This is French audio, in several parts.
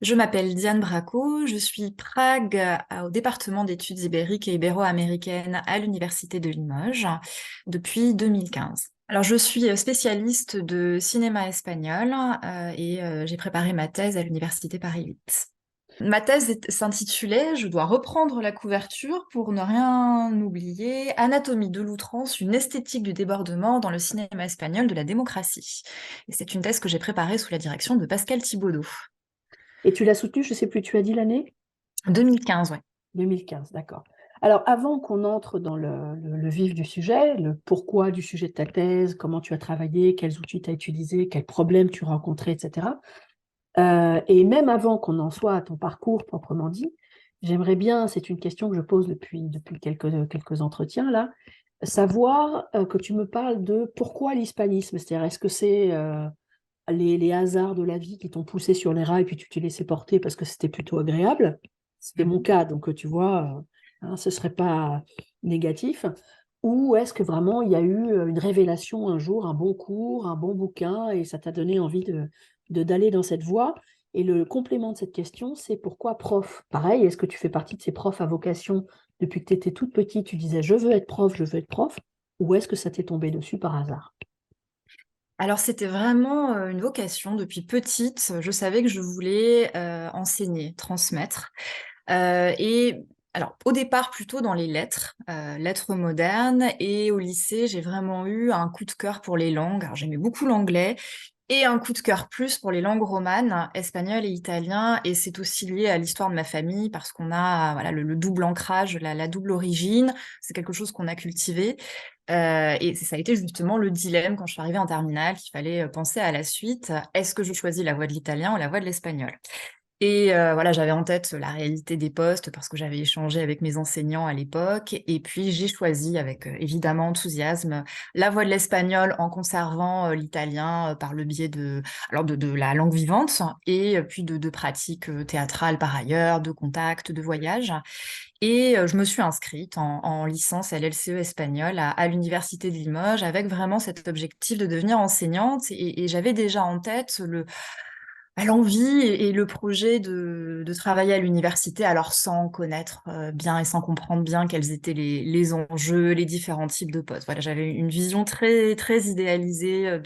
Je m'appelle Diane Bracco, je suis Prague au département d'études ibériques et ibéro-américaines à l'Université de Limoges depuis 2015. Alors, je suis spécialiste de cinéma espagnol et j'ai préparé ma thèse à l'Université Paris 8. Ma thèse s'intitulait, je dois reprendre la couverture pour ne rien oublier, Anatomie de l'outrance, une esthétique du débordement dans le cinéma espagnol de la démocratie. Et c'est une thèse que j'ai préparée sous la direction de Pascal Thibaudot. Et tu l'as soutenu, je ne sais plus, tu as dit l'année? 2015, ouais. 2015, d'accord. Alors, avant qu'on entre dans le vif du sujet, le pourquoi du sujet de ta thèse, comment tu as travaillé, quels outils tu as utilisés, quels problèmes tu as rencontrés, etc. Et même avant qu'on en soit à ton parcours proprement dit, j'aimerais bien, c'est une question que je pose depuis quelques entretiens là, savoir que tu me parles de pourquoi l'hispanisme, c'est-à-dire est-ce que c'est les hasards de la vie qui t'ont poussé sur les rails puis tu t'es laissé porter parce que c'était plutôt agréable. C'était mon Mhm. cas, donc tu vois, hein, ce ne serait pas négatif. Ou est-ce que vraiment il y a eu une révélation un jour, un bon cours, un bon bouquin, et ça t'a donné envie d'aller dans cette voie? Et le complément de cette question, c'est pourquoi prof? Pareil, est-ce que tu fais partie de ces profs à vocation depuis que tu étais toute petite, tu disais je veux être prof, je veux être prof, ou est-ce que ça t'est tombé dessus par hasard? Alors, c'était vraiment une vocation. Depuis petite, je savais que je voulais enseigner, transmettre. Et alors, au départ, plutôt dans les lettres, lettres modernes. Et au lycée, j'ai vraiment eu un coup de cœur pour les langues. Alors, j'aimais beaucoup l'anglais. Et un coup de cœur plus pour les langues romanes, espagnol et italien, et c'est aussi lié à l'histoire de ma famille parce qu'on a voilà le double ancrage, la double origine, c'est quelque chose qu'on a cultivé. Et ça a été justement le dilemme quand je suis arrivée en terminale, qu'il fallait penser à la suite. Est-ce que je choisis la voie de l'italien ou la voie de l'espagnol? Et voilà, j'avais en tête la réalité des postes parce que j'avais échangé avec mes enseignants à l'époque. Et puis j'ai choisi avec évidemment enthousiasme la voie de l'espagnol en conservant l'italien par le biais de la langue vivante et puis de pratiques théâtrales par ailleurs, de contacts, de voyages. Et je me suis inscrite en licence LLCE espagnol à l'Université de Limoges avec vraiment cet objectif de devenir enseignante. Et j'avais déjà en tête l'envie et le projet de travailler à l'université, alors sans connaître bien et sans comprendre bien quels étaient les enjeux, les différents types de postes. Voilà, j'avais une vision très, très idéalisée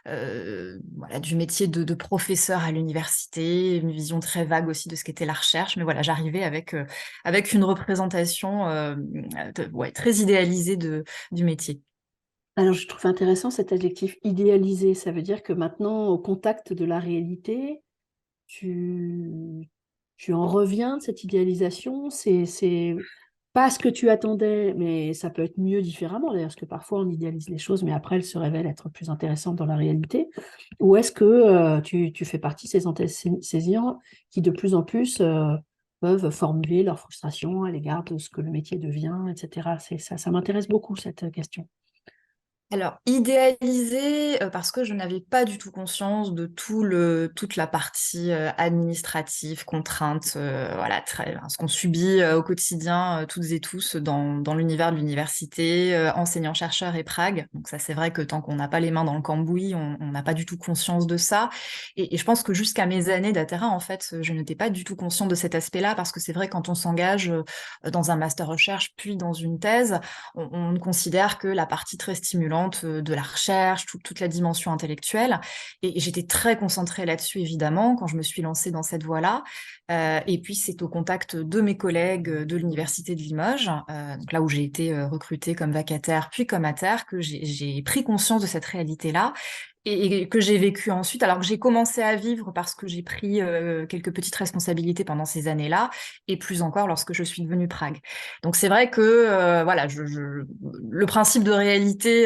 voilà, du métier de professeur à l'université, une vision très vague aussi de ce qu'était la recherche. Mais voilà, j'arrivais avec une représentation ouais, très idéalisée du métier. Alors, je trouve intéressant cet adjectif idéalisé. Ça veut dire que maintenant, au contact de la réalité, tu, tu en reviens de cette idéalisation. C'est pas ce que tu attendais, mais ça peut être mieux différemment, d'ailleurs, parce que parfois on idéalise les choses, mais après elles se révèlent être plus intéressantes dans la réalité. Ou est-ce que tu fais partie de ces enseignants qui de plus en plus peuvent formuler leur frustration à l'égard de ce que le métier devient, etc. Ça m'intéresse beaucoup, cette question. Alors, idéalisé, parce que je n'avais pas du tout conscience de toute la partie administrative, contrainte, voilà, ce qu'on subit au quotidien, toutes et tous, dans l'univers de l'université, enseignant-chercheur et Prague. Donc ça, c'est vrai que tant qu'on n'a pas les mains dans le cambouis, on n'a pas du tout conscience de ça. Et je pense que jusqu'à mes années d'Atterra, en fait, je n'étais pas du tout consciente de cet aspect-là, parce que c'est vrai, quand on s'engage dans un master recherche, puis dans une thèse, on ne considère que la partie très stimulante de la recherche, toute la dimension intellectuelle. Et j'étais très concentrée là-dessus, évidemment, quand je me suis lancée dans cette voie-là. Et puis, c'est au contact de mes collègues de l'Université de Limoges, donc là où j'ai été recrutée comme vacataire, puis comme ATER, que j'ai pris conscience de cette réalité-là et que j'ai vécu ensuite, alors que j'ai commencé à vivre parce que j'ai pris quelques petites responsabilités pendant ces années-là, et plus encore lorsque je suis devenue Prague. Donc c'est vrai que voilà, le principe de réalité,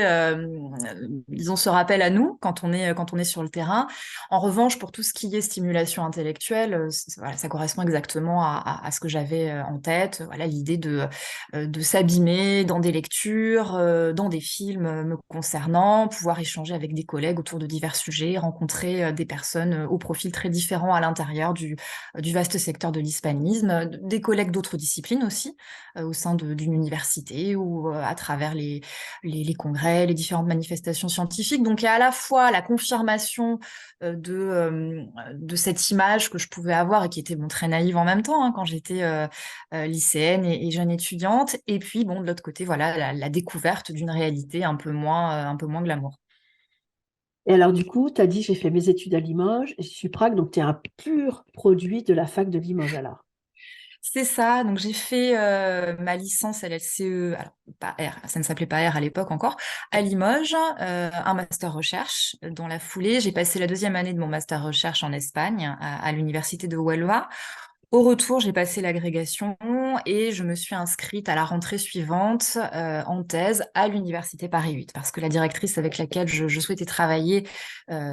disons, se rappelle à nous quand on est sur le terrain. En revanche, pour tout ce qui est stimulation intellectuelle, voilà, ça correspond exactement à ce que j'avais en tête. Voilà, l'idée de s'abîmer dans des lectures, dans des films me concernant, pouvoir échanger avec des collègues autour de divers sujets, rencontrer des personnes au profil très différent à l'intérieur du vaste secteur de l'hispanisme, des collègues d'autres disciplines aussi, au sein d'une université ou à travers les congrès, les différentes manifestations scientifiques. Donc il y a à la fois la confirmation de cette image que je pouvais avoir et qui était bon, très naïve en même temps, hein, quand j'étais lycéenne et jeune étudiante, et puis bon, de l'autre côté, voilà, la découverte d'une réalité un peu moins glamour. Et alors, du coup, tu as dit, j'ai fait mes études à Limoges, et je suis Prague, donc tu es un pur produit de la fac de Limoges, alors. C'est ça, donc j'ai fait ma licence LLCE, alors pas R, ça ne s'appelait pas R à l'époque encore, à Limoges, un master recherche. Dans la foulée, j'ai passé la deuxième année de mon master recherche en Espagne, à l'université de Huelva. Au retour, j'ai passé l'agrégation et je me suis inscrite à la rentrée suivante en thèse à l'université Paris 8 parce que la directrice avec laquelle je souhaitais travailler,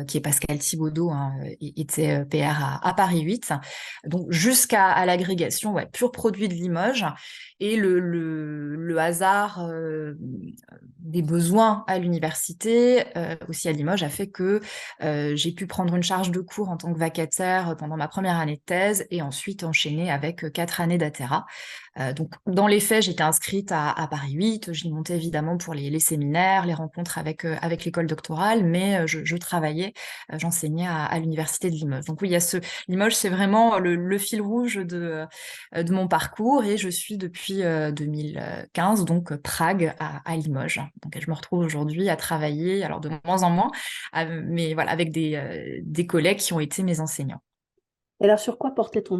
qui est Pascale Thibaudot, hein, était PR à Paris 8. Donc jusqu'à l'agrégation, ouais, pur produit de Limoges. Et le hasard des besoins à l'université, aussi à Limoges, a fait que j'ai pu prendre une charge de cours en tant que vacataire pendant ma première année de thèse et ensuite enchaîner avec 4 années d'athéra. Donc, dans les faits, j'étais inscrite à Paris 8. J'y montais évidemment pour les séminaires, les rencontres avec l'école doctorale, mais je travaillais, j'enseignais à l'université de Limoges. Donc oui, il y a Limoges, c'est vraiment le fil rouge de mon parcours et je suis depuis 2015, donc Prague à Limoges. Donc je me retrouve aujourd'hui à travailler, alors de moins en moins, mais voilà, avec des collègues qui ont été mes enseignants. Et alors, sur quoi portait ton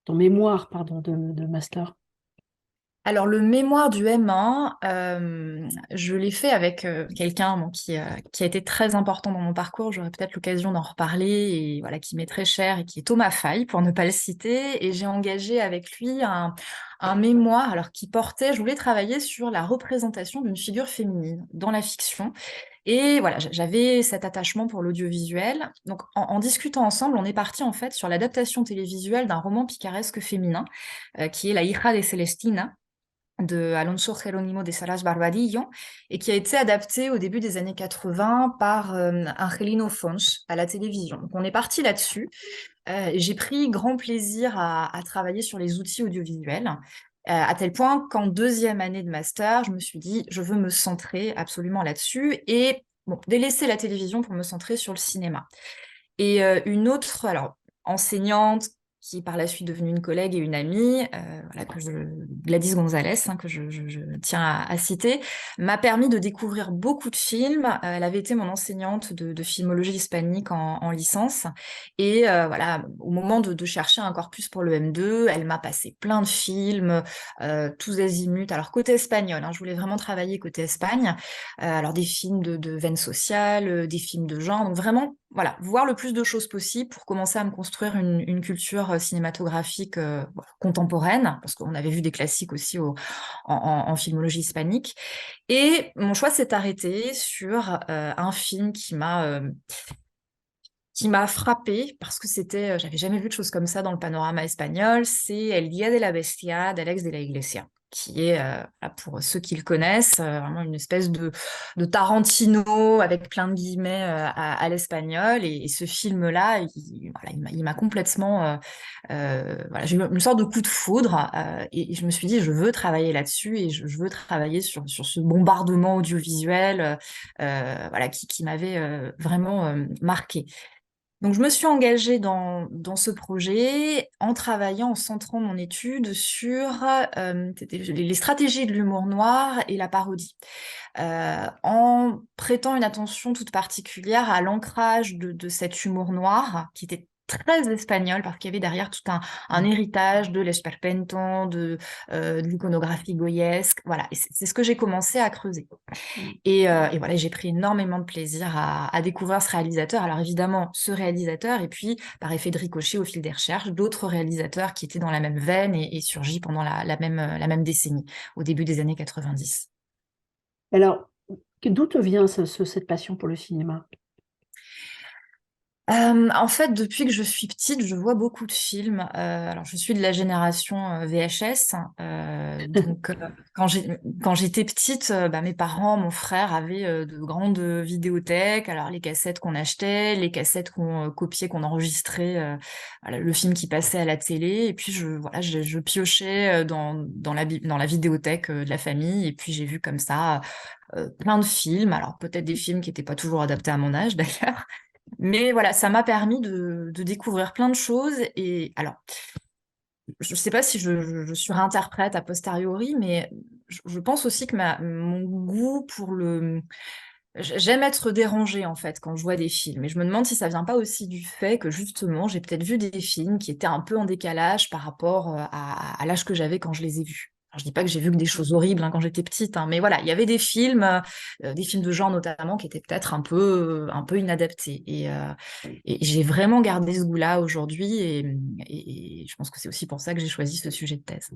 mémoire, pardon, de master? Alors, le mémoire du M1, je l'ai fait avec quelqu'un bon, qui a été très important dans mon parcours. J'aurai peut-être l'occasion d'en reparler et voilà, qui m'est très cher et qui est Thomas Faye, pour ne pas le citer. Et j'ai engagé avec lui un mémoire alors qui portait, je voulais travailler sur la représentation d'une figure féminine dans la fiction. Et voilà, j'avais cet attachement pour l'audiovisuel. Donc, en discutant ensemble, on est parti en fait sur l'adaptation télévisuelle d'un roman picaresque féminin qui est La hija de Celestina de Alonso Jerónimo de Salas Barbadillo et qui a été adapté au début des années 80 par Angelino Fons à la télévision. Donc on est parti là-dessus. J'ai pris grand plaisir à travailler sur les outils audiovisuels, à tel point qu'en deuxième année de master, je me suis dit, je veux me centrer absolument là-dessus et bon, délaisser la télévision pour me centrer sur le cinéma. Et une autre, alors enseignante, qui est par la suite devenue une collègue et une amie, voilà, Gladys Gonzalez, hein, que je tiens à citer, m'a permis de découvrir beaucoup de films. Elle avait été mon enseignante de filmologie hispanique en licence. Et voilà, au moment de chercher un corpus pour le M2, elle m'a passé plein de films, tous azimuts. Alors côté espagnol, hein, je voulais vraiment travailler côté Espagne. Alors des films de veine sociale, des films de genre. Donc vraiment, voilà, voir le plus de choses possible pour commencer à me construire une culture cinématographique contemporaine, parce qu'on avait vu des classiques aussi en filmologie hispanique. Et mon choix s'est arrêté sur un film qui m'a frappée parce que j'avais jamais vu de choses comme ça dans le panorama espagnol, c'est El Día de la Bestia d'Alex de la Iglesia, qui est, pour ceux qui le connaissent, vraiment une espèce de Tarantino avec plein de guillemets à l'espagnol. Et ce film-là, voilà, il m'a complètement... voilà, j'ai eu une sorte de coup de foudre et je me suis dit, je veux travailler là-dessus et je veux travailler sur ce bombardement audiovisuel voilà, qui m'avait vraiment marqué. Donc, je me suis engagée dans ce projet en travaillant, en centrant mon étude sur les stratégies de l'humour noir et la parodie, en prêtant une attention toute particulière à l'ancrage de cet humour noir qui était très espagnol parce qu'il y avait derrière tout un héritage de l'Esperpento, de l'iconographie goyesque. Voilà, et c'est ce que j'ai commencé à creuser. Et voilà, j'ai pris énormément de plaisir à découvrir ce réalisateur. Alors évidemment, ce réalisateur, et puis par effet de ricochet au fil des recherches, d'autres réalisateurs qui étaient dans la même veine et surgis pendant la même décennie, au début des années 90. Alors, d'où te vient cette passion pour le cinéma? En fait, depuis que je suis petite, je vois beaucoup de films. Alors, je suis de la génération VHS. Donc, quand j'étais petite, bah, mes parents, mon frère avaient de grandes vidéothèques. Alors, les cassettes qu'on achetait, les cassettes qu'on copiait, qu'on enregistrait, voilà, le film qui passait à la télé. Et puis, voilà, je piochais dans la vidéothèque de la famille. Et puis, j'ai vu comme ça plein de films. Alors, peut-être des films qui n'étaient pas toujours adaptés à mon âge, d'ailleurs. Mais voilà, ça m'a permis de découvrir plein de choses. Et alors, je ne sais pas si je surinterprète a posteriori, mais je pense aussi que mon goût pour le... J'aime être dérangée, en fait, quand je vois des films. Et je me demande si ça vient pas aussi du fait que, justement, j'ai peut-être vu des films qui étaient un peu en décalage par rapport à l'âge que j'avais quand je les ai vus. Alors, je dis pas que j'ai vu que des choses horribles hein, quand j'étais petite, hein, mais voilà, il y avait des films de genre notamment, qui étaient peut-être un peu inadaptés. Et j'ai vraiment gardé ce goût-là aujourd'hui, et je pense que c'est aussi pour ça que j'ai choisi ce sujet de thèse.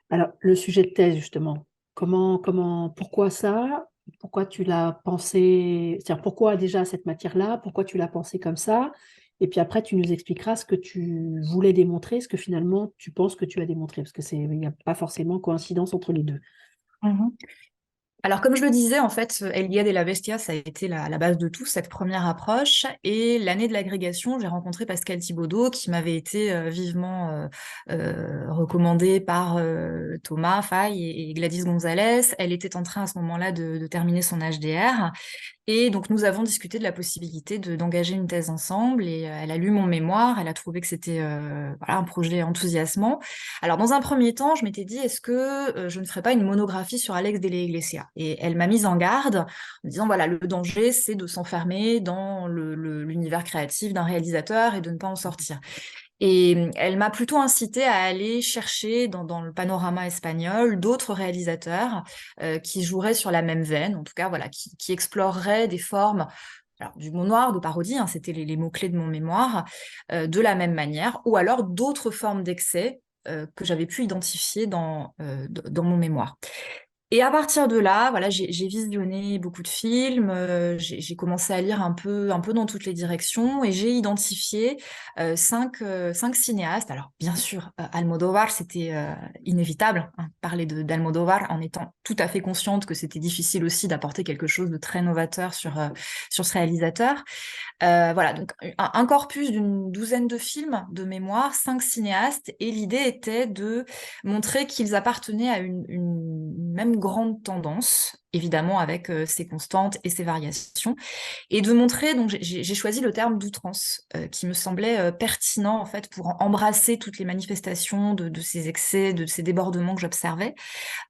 Alors, le sujet de thèse, justement, pourquoi ça? Pourquoi tu l'as pensé, c'est-à-dire pourquoi déjà cette matière-là? Pourquoi tu l'as pensé comme ça? Et puis après, tu nous expliqueras ce que tu voulais démontrer, ce que finalement tu penses que tu as démontré, parce que il n'y a pas forcément coïncidence entre les deux. Mhm. Alors, comme je le disais, en fait, Eliade et la Bestia, ça a été la base de tout, cette première approche. Et l'année de l'agrégation, j'ai rencontré Pascal Thibaudot, qui m'avait été vivement recommandée par Thomas Faye et Gladys Gonzalez. Elle était en train à ce moment-là de terminer son HDR. Et donc, nous avons discuté de la possibilité d'engager une thèse ensemble. Et elle a lu mon mémoire, elle a trouvé que c'était voilà, un projet enthousiasmant. Alors, dans un premier temps, je m'étais dit, est-ce que je ne ferais pas une monographie sur Alex de la Iglesia? Et elle m'a mise en garde en me disant, voilà, le danger, c'est de s'enfermer dans l'univers créatif d'un réalisateur et de ne pas en sortir. Et elle m'a plutôt incité à aller chercher dans le panorama espagnol d'autres réalisateurs qui joueraient sur la même veine, en tout cas, voilà, qui exploreraient des formes, alors, du mot noir, de parodie, hein, c'était les mots-clés de mon mémoire, de la même manière, ou alors d'autres formes d'excès que j'avais pu identifier dans mon mémoire. Et à partir de là, voilà, j'ai visionné beaucoup de films, j'ai commencé à lire un peu dans toutes les directions, et j'ai identifié cinq cinéastes. Alors, bien sûr, Almodovar, c'était inévitable, hein, parler d'Almodovar en étant tout à fait consciente que c'était difficile aussi d'apporter quelque chose de très novateur sur ce réalisateur. Voilà, donc un corpus d'une douzaine de films de mémoire, cinq cinéastes, et l'idée était de montrer qu'ils appartenaient à une même grande tendance, évidemment avec ses constantes et ses variations, et de montrer, donc j'ai choisi le terme d'outrance, qui me semblait pertinent en fait pour embrasser toutes les manifestations de ces excès, de ces débordements que j'observais.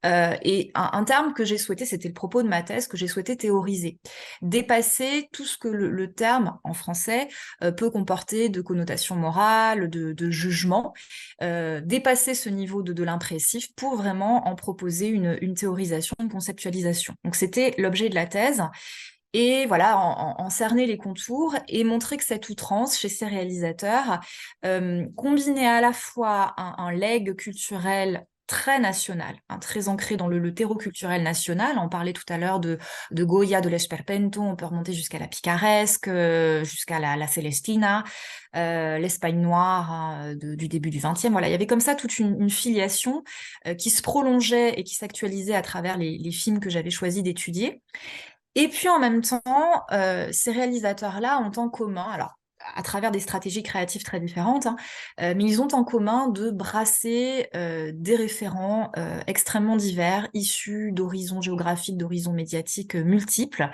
Et un terme que j'ai souhaité, c'était le propos de ma thèse, que j'ai souhaité théoriser. Dépasser tout ce que le terme, en français, peut comporter de connotations morales, de jugement. Dépasser ce niveau de l'impressif pour vraiment en proposer une théorisation, une conceptualisation. Donc c'était l'objet de la thèse. Et voilà, en cerner les contours et montrer que cette outrance chez ces réalisateurs combinait à la fois un legs culturel très national, hein, très ancré dans le terreau culturel national. On parlait tout à l'heure de Goya, de l'Esperpento, on peut remonter jusqu'à la picaresque, jusqu'à la Celestina, l'Espagne noire hein, du début du XXe. Voilà, il y avait comme ça toute une filiation qui se prolongeait et qui s'actualisait à travers les films que j'avais choisi d'étudier. Et puis en même temps, ces réalisateurs-là ont en commun, alors à travers des stratégies créatives très différentes, hein, mais ils ont en commun de brasser des référents extrêmement divers, issus d'horizons géographiques, d'horizons médiatiques multiples.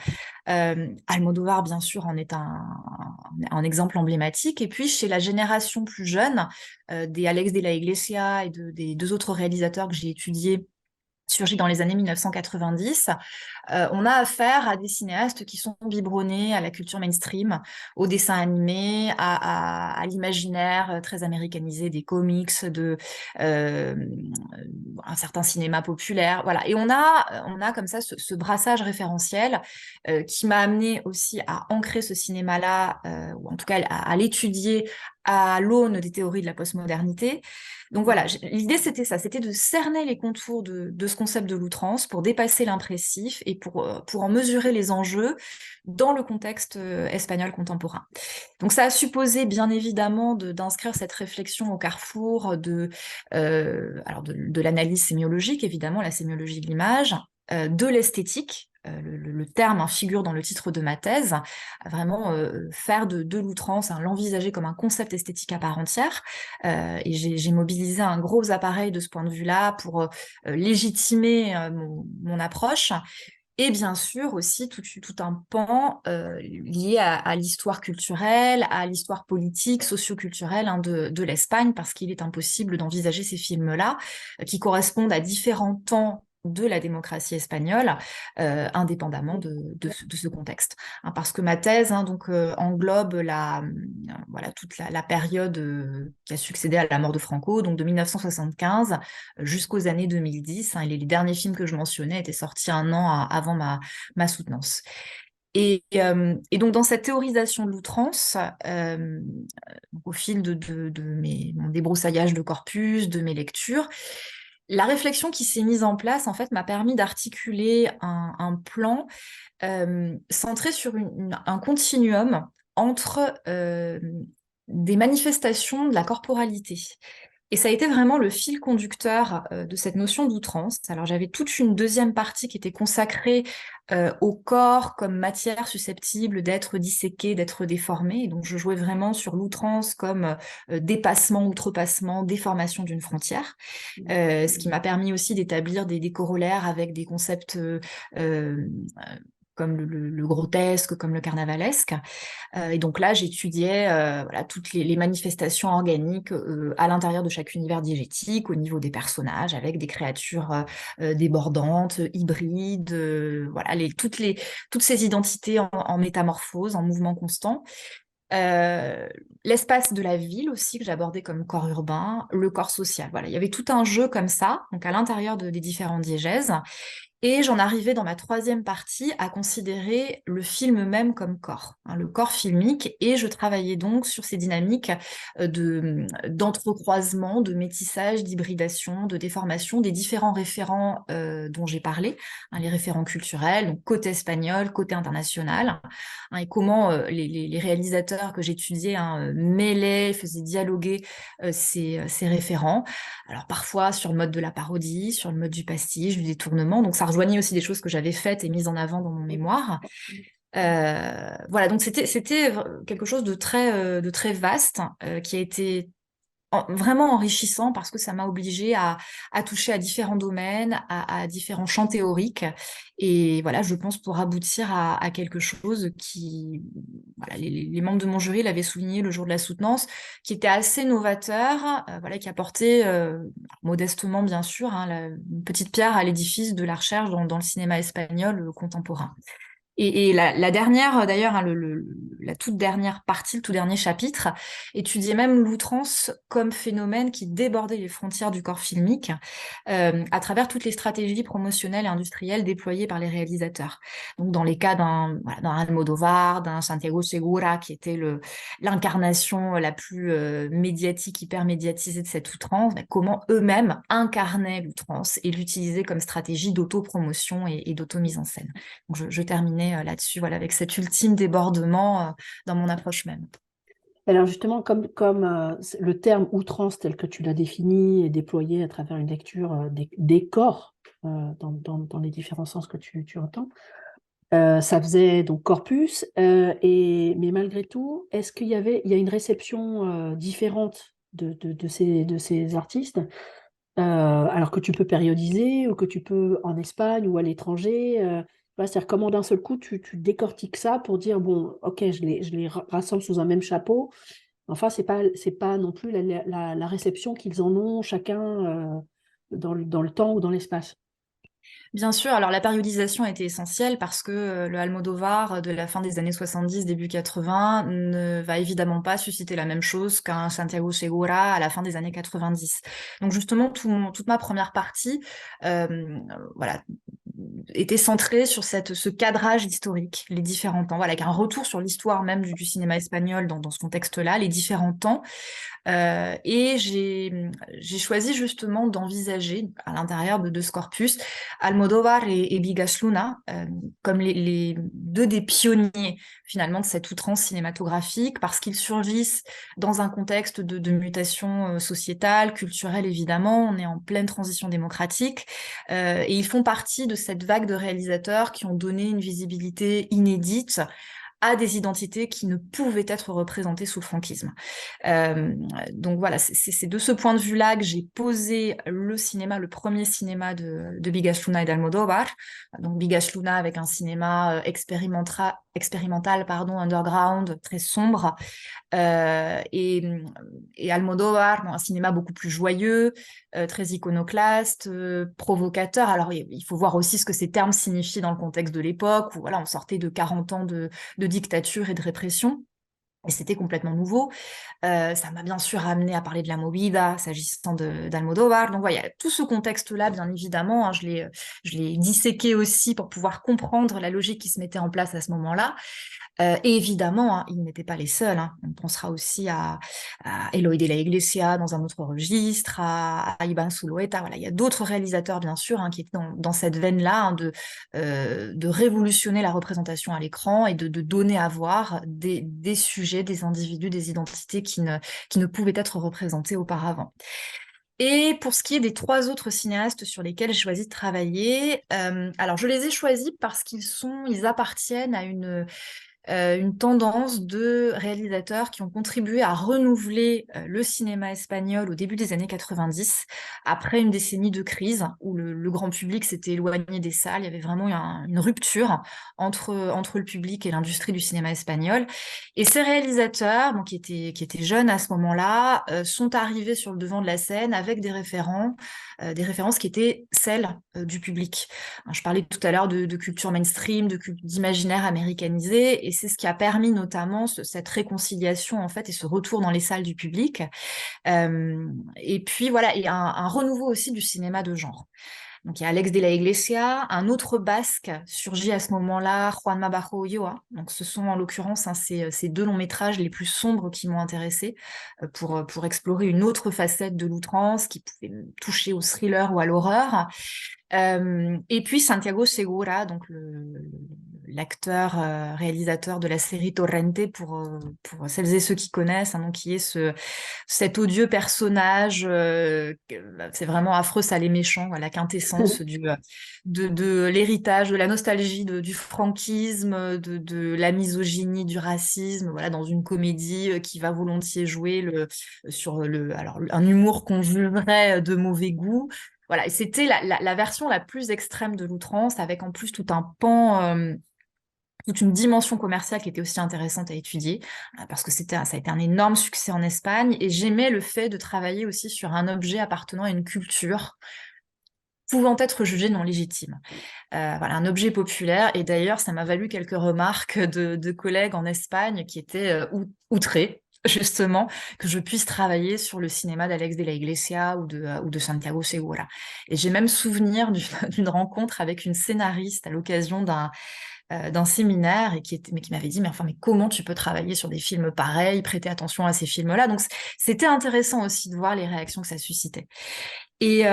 Almodovar, bien sûr, en est un exemple emblématique. Et puis chez la génération plus jeune, des Alex de la Iglesia et des deux autres réalisateurs que j'ai étudiés, surgis dans les années 1990, on a affaire à des cinéastes qui sont biberonnés à la culture mainstream, au dessin animé, à l'imaginaire très américanisé des comics, euh, un certain cinéma populaire. Voilà. Et on a comme ça ce brassage référentiel qui m'a amené aussi à ancrer ce cinéma-là, ou en tout cas à l'étudier à l'aune des théories de la postmodernité. Donc voilà, l'idée c'était ça, c'était de cerner les contours de ce concept de l'outrance pour dépasser l'impressif et pour en mesurer les enjeux dans le contexte espagnol contemporain. Donc ça a supposé bien évidemment d'inscrire cette réflexion au carrefour de l'analyse sémiologique, évidemment la sémiologie de l'image, de l'esthétique. Le terme figure dans le titre de ma thèse, vraiment faire de l'outrance, l'envisager comme un concept esthétique à part entière. Et j'ai mobilisé un gros appareil de ce point de vue-là pour légitimer mon approche. Et bien sûr aussi tout un pan lié à l'histoire culturelle, à l'histoire politique, socio-culturelle de l'Espagne, parce qu'il est impossible d'envisager ces films-là, qui correspondent à différents temps de la démocratie espagnole, indépendamment de ce contexte. Parce que ma thèse englobe voilà, toute la période qui a succédé à la mort de Franco, donc de 1975 jusqu'aux années 2010. Et les derniers films que je mentionnais étaient sortis un an avant ma soutenance. Et donc dans cette théorisation de l'outrance, au fil de mon débroussaillage de corpus, de mes lectures, la réflexion qui s'est mise en place en fait m'a permis d'articuler un plan centré sur un continuum entre des manifestations de la corporalité. Et ça a été vraiment le fil conducteur de cette notion d'outrance. Alors j'avais toute une deuxième partie qui était consacrée au corps comme matière susceptible d'être disséquée, d'être déformée. Et donc je jouais vraiment sur l'outrance comme dépassement, outrepassement, déformation d'une frontière. Ce qui m'a permis aussi d'établir des corollaires avec des concepts comme le grotesque, comme le carnavalesque. Et donc là, j'étudiais voilà, toutes les manifestations organiques à l'intérieur de chaque univers diégétique, au niveau des personnages, avec des créatures débordantes, hybrides, voilà, toutes ces identités en métamorphose, en mouvement constant. L'espace de la ville aussi que j'abordais comme corps urbain, le corps social. Voilà, il y avait tout un jeu comme ça, donc à l'intérieur des différents diégèses. Et j'en arrivais dans ma troisième partie à considérer le film même comme corps, le corps filmique, et je travaillais donc sur ces dynamiques d'entrecroisement, de métissage, d'hybridation, de déformation des différents référents dont j'ai parlé, les référents culturels, donc côté espagnol, côté international, et comment les réalisateurs que j'étudiais mêlaient, faisaient dialoguer ces référents. Alors parfois sur le mode de la parodie, sur le mode du pastiche, du détournement, donc ça rejoignait aussi des choses que j'avais faites et mises en avant dans mon mémoire. Voilà, donc c'était quelque chose de très vaste qui a été vraiment enrichissant parce que ça m'a obligée à toucher à différents domaines, à différents champs théoriques. Et voilà, je pense pour aboutir à quelque chose qui, voilà, les membres de mon jury l'avaient souligné le jour de la soutenance, qui était assez novateur, voilà, qui apportait modestement bien sûr une petite pierre à l'édifice de la recherche dans le cinéma espagnol contemporain. Et la dernière, d'ailleurs, la toute dernière partie, le tout dernier chapitre, étudiait même l'outrance comme phénomène qui débordait les frontières du corps filmique à travers toutes les stratégies promotionnelles et industrielles déployées par les réalisateurs. Donc, dans les cas d'un Almodovar, d'un Santiago Segura, qui était l'incarnation la plus médiatique, hyper médiatisée de cette outrance, comment eux-mêmes incarnaient l'outrance et l'utilisaient comme stratégie d'autopromotion et d'auto-mise en scène. Donc, je terminais là-dessus, voilà, avec cet ultime débordement dans mon approche même. Alors justement, comme le terme outrance tel que tu l'as défini et déployé à travers une lecture des corps dans les différents sens que tu entends, ça faisait donc corpus, mais malgré tout, est-ce qu'il y a une réception différente de ces artistes, alors que tu peux périodiser ou que tu peux en Espagne ou à l'étranger, c'est-à-dire comment d'un seul coup tu décortiques ça pour dire, bon, ok, je les rassemble sous un même chapeau. Enfin, c'est pas non plus la réception qu'ils en ont chacun dans le temps ou dans l'espace. Bien sûr, alors la périodisation a été essentielle parce que le Almodovar de la fin des années 70, début 80 ne va évidemment pas susciter la même chose qu'un Santiago Segura à la fin des années 90. Donc justement, toute ma première partie, voilà, était centré sur ce cadrage historique, les différents temps, voilà, avec un retour sur l'histoire même du cinéma espagnol dans ce contexte-là, les différents temps. Et j'ai choisi justement d'envisager à l'intérieur de ce corpus Almodóvar et Bigas Luna comme les deux des pionniers finalement de cette outrance cinématographique parce qu'ils surgissent dans un contexte de mutation sociétale, culturelle évidemment. On est en pleine transition démocratique et ils font partie de cette vague de réalisateurs qui ont donné une visibilité inédite à des identités qui ne pouvaient être représentées sous le franquisme. Euh, donc voilà, c'est de ce point de vue-là que j'ai posé le cinéma, le premier cinéma de Bigas Luna et d'Almodóvar. Donc Bigas Luna avec un cinéma expérimental, pardon, underground, très sombre, euh, et, et Almodóvar, bon, un cinéma beaucoup plus joyeux, très iconoclaste, provocateur. Alors il faut voir aussi ce que ces termes signifient dans le contexte de l'époque, où voilà, on sortait de 40 ans de dictature et de répression. Et c'était complètement nouveau. Ça m'a bien sûr amené à parler de la movida, s'agissant d'Almodóvar. Donc voilà, il y a tout ce contexte-là, bien évidemment, hein, je l'ai disséqué aussi pour pouvoir comprendre la logique qui se mettait en place à ce moment-là. Et évidemment, hein, ils n'étaient pas les seuls. Hein. On pensera aussi à Eloy de la Iglesia dans un autre registre, à Iván Zulueta. Voilà, il y a d'autres réalisateurs, bien sûr, hein, qui étaient dans cette veine-là hein, de révolutionner la représentation à l'écran et de donner à voir des sujets, des individus, des identités qui ne pouvaient être représentés auparavant. Et pour ce qui est des trois autres cinéastes sur lesquels j'ai choisi de travailler, alors je les ai choisis parce ils appartiennent à une tendance de réalisateurs qui ont contribué à renouveler le cinéma espagnol au début des années 90, après une décennie de crise où le grand public s'était éloigné des salles. Il y avait vraiment une rupture entre le public et l'industrie du cinéma espagnol. Et ces réalisateurs, bon, qui étaient jeunes à ce moment-là, sont arrivés sur le devant de la scène avec des références qui étaient celles du public. Je parlais tout à l'heure de culture mainstream, d'imaginaire américanisé, et c'est ce qui a permis notamment cette réconciliation en fait et ce retour dans les salles du public. Et puis voilà, et un renouveau aussi du cinéma de genre. Donc il y a Alex de la Iglesia, un autre basque surgit à ce moment-là, Juanma Bajo Ulloa. Donc ce sont en l'occurrence hein, ces deux longs métrages les plus sombres qui m'ont intéressée pour explorer une autre facette de l'outrance qui pouvait toucher au thriller ou à l'horreur. Et puis Santiago Segura, donc l'acteur réalisateur de la série Torrente pour celles et ceux qui connaissent, hein, donc qui est cet odieux personnage, c'est vraiment affreux, ça les méchants, la quintessence de l'héritage, de la nostalgie du franquisme, de la misogynie, du racisme, voilà, dans une comédie qui va volontiers jouer alors un humour qu'on jugerait de mauvais goût. Voilà, et c'était la version la plus extrême de l'outrance, avec en plus tout un pan, toute une dimension commerciale qui était aussi intéressante à étudier, parce que ça a été un énorme succès en Espagne, et j'aimais le fait de travailler aussi sur un objet appartenant à une culture pouvant être jugé non légitime. Voilà, un objet populaire, et d'ailleurs, ça m'a valu quelques remarques de collègues en Espagne qui étaient outrés, justement, que je puisse travailler sur le cinéma d'Alex de la Iglesia ou de Santiago Segura. Et j'ai même souvenir d'une rencontre avec une scénariste à l'occasion d'un séminaire et mais qui m'avait dit mais comment tu peux travailler sur des films pareils, prêter attention à ces films-là. Donc c'était intéressant aussi de voir les réactions que ça suscitait. Et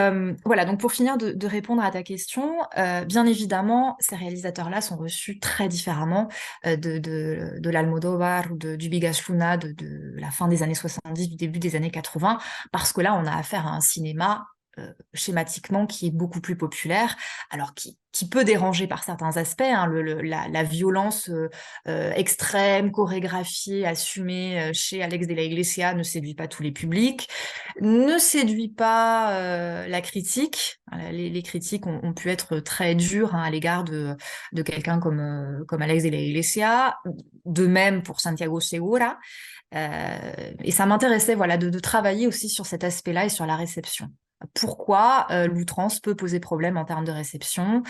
voilà, donc pour finir de répondre à ta question, bien évidemment, ces réalisateurs-là sont reçus très différemment de l'Almodóvar ou du Bigas Luna de la fin des années 70, du début des années 80, parce que là, on a affaire à un cinéma schématiquement qui est beaucoup plus populaire, alors qui peut déranger par certains aspects, hein, la violence extrême, chorégraphiée, assumée chez Alex de la Iglesia ne séduit pas tous les publics, ne séduit pas la critique. Les critiques ont pu être très dures hein, à l'égard de quelqu'un comme Alex de la Iglesia, de même pour Santiago Segura. Et ça m'intéressait voilà, de travailler aussi sur cet aspect-là et sur la réception. Pourquoi l'outrance peut poser problème en termes de réception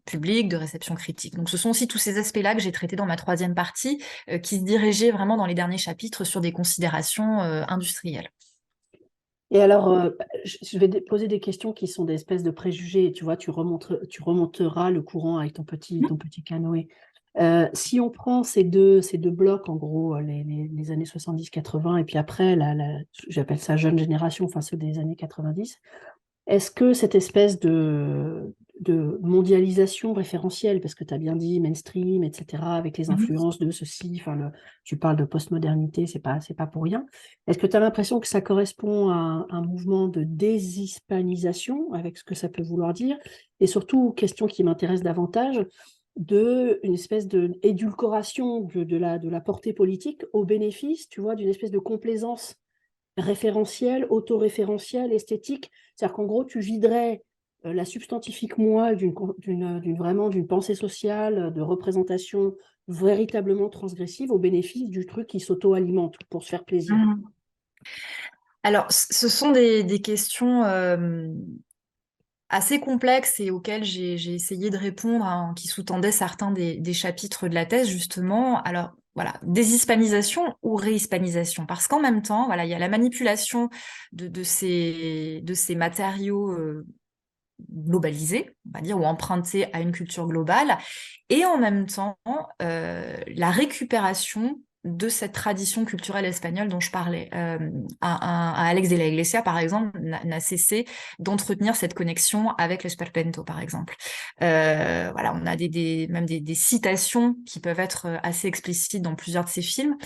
publique, de réception critique. Donc ce sont aussi tous ces aspects-là que j'ai traités dans ma troisième partie, qui se dirigeait vraiment dans les derniers chapitres sur des considérations industrielles. Et alors, je vais poser des questions qui sont des espèces de préjugés. Tu vois, tu remonteras le courant avec ton petit canoë. Si on prend ces deux blocs, en gros, les années 70-80, et puis après, j'appelle ça jeune génération, enfin ceux des années 90, est-ce que cette espèce de mondialisation référentielle, parce que tu as bien dit mainstream, etc., avec les influences de ceci, enfin, tu parles de postmodernité, c'est pas pour rien. Est-ce que tu as l'impression que ça correspond à un mouvement de déshispanisation, avec ce que ça peut vouloir dire, et surtout, question qui m'intéresse davantage, de une espèce d'édulcoration de la portée politique au bénéfice, tu vois, d'une espèce de complaisance référentiel, autoréférentiel, esthétique. C'est-à-dire qu'en gros, tu viderais la substantifique moi vraiment d'une pensée sociale, de représentation véritablement transgressive au bénéfice du truc qui s'auto-alimente pour se faire plaisir. Mhm. Alors, ce sont des questions assez complexes et auxquelles j'ai essayé de répondre, hein, qui sous-tendaient certains des chapitres de la thèse, justement. Alors, voilà, déshispanisation ou réhispanisation? Parce qu'en même temps, voilà, il y a la manipulation de ces matériaux globalisés, on va dire, ou empruntés à une culture globale, et en même temps, la récupération de cette tradition culturelle espagnole dont je parlais. Alex de la Iglesia, par exemple, n'a cessé d'entretenir cette connexion avec l'esperpento, par exemple. Voilà, on a même des citations qui peuvent être assez explicites dans plusieurs de ses films.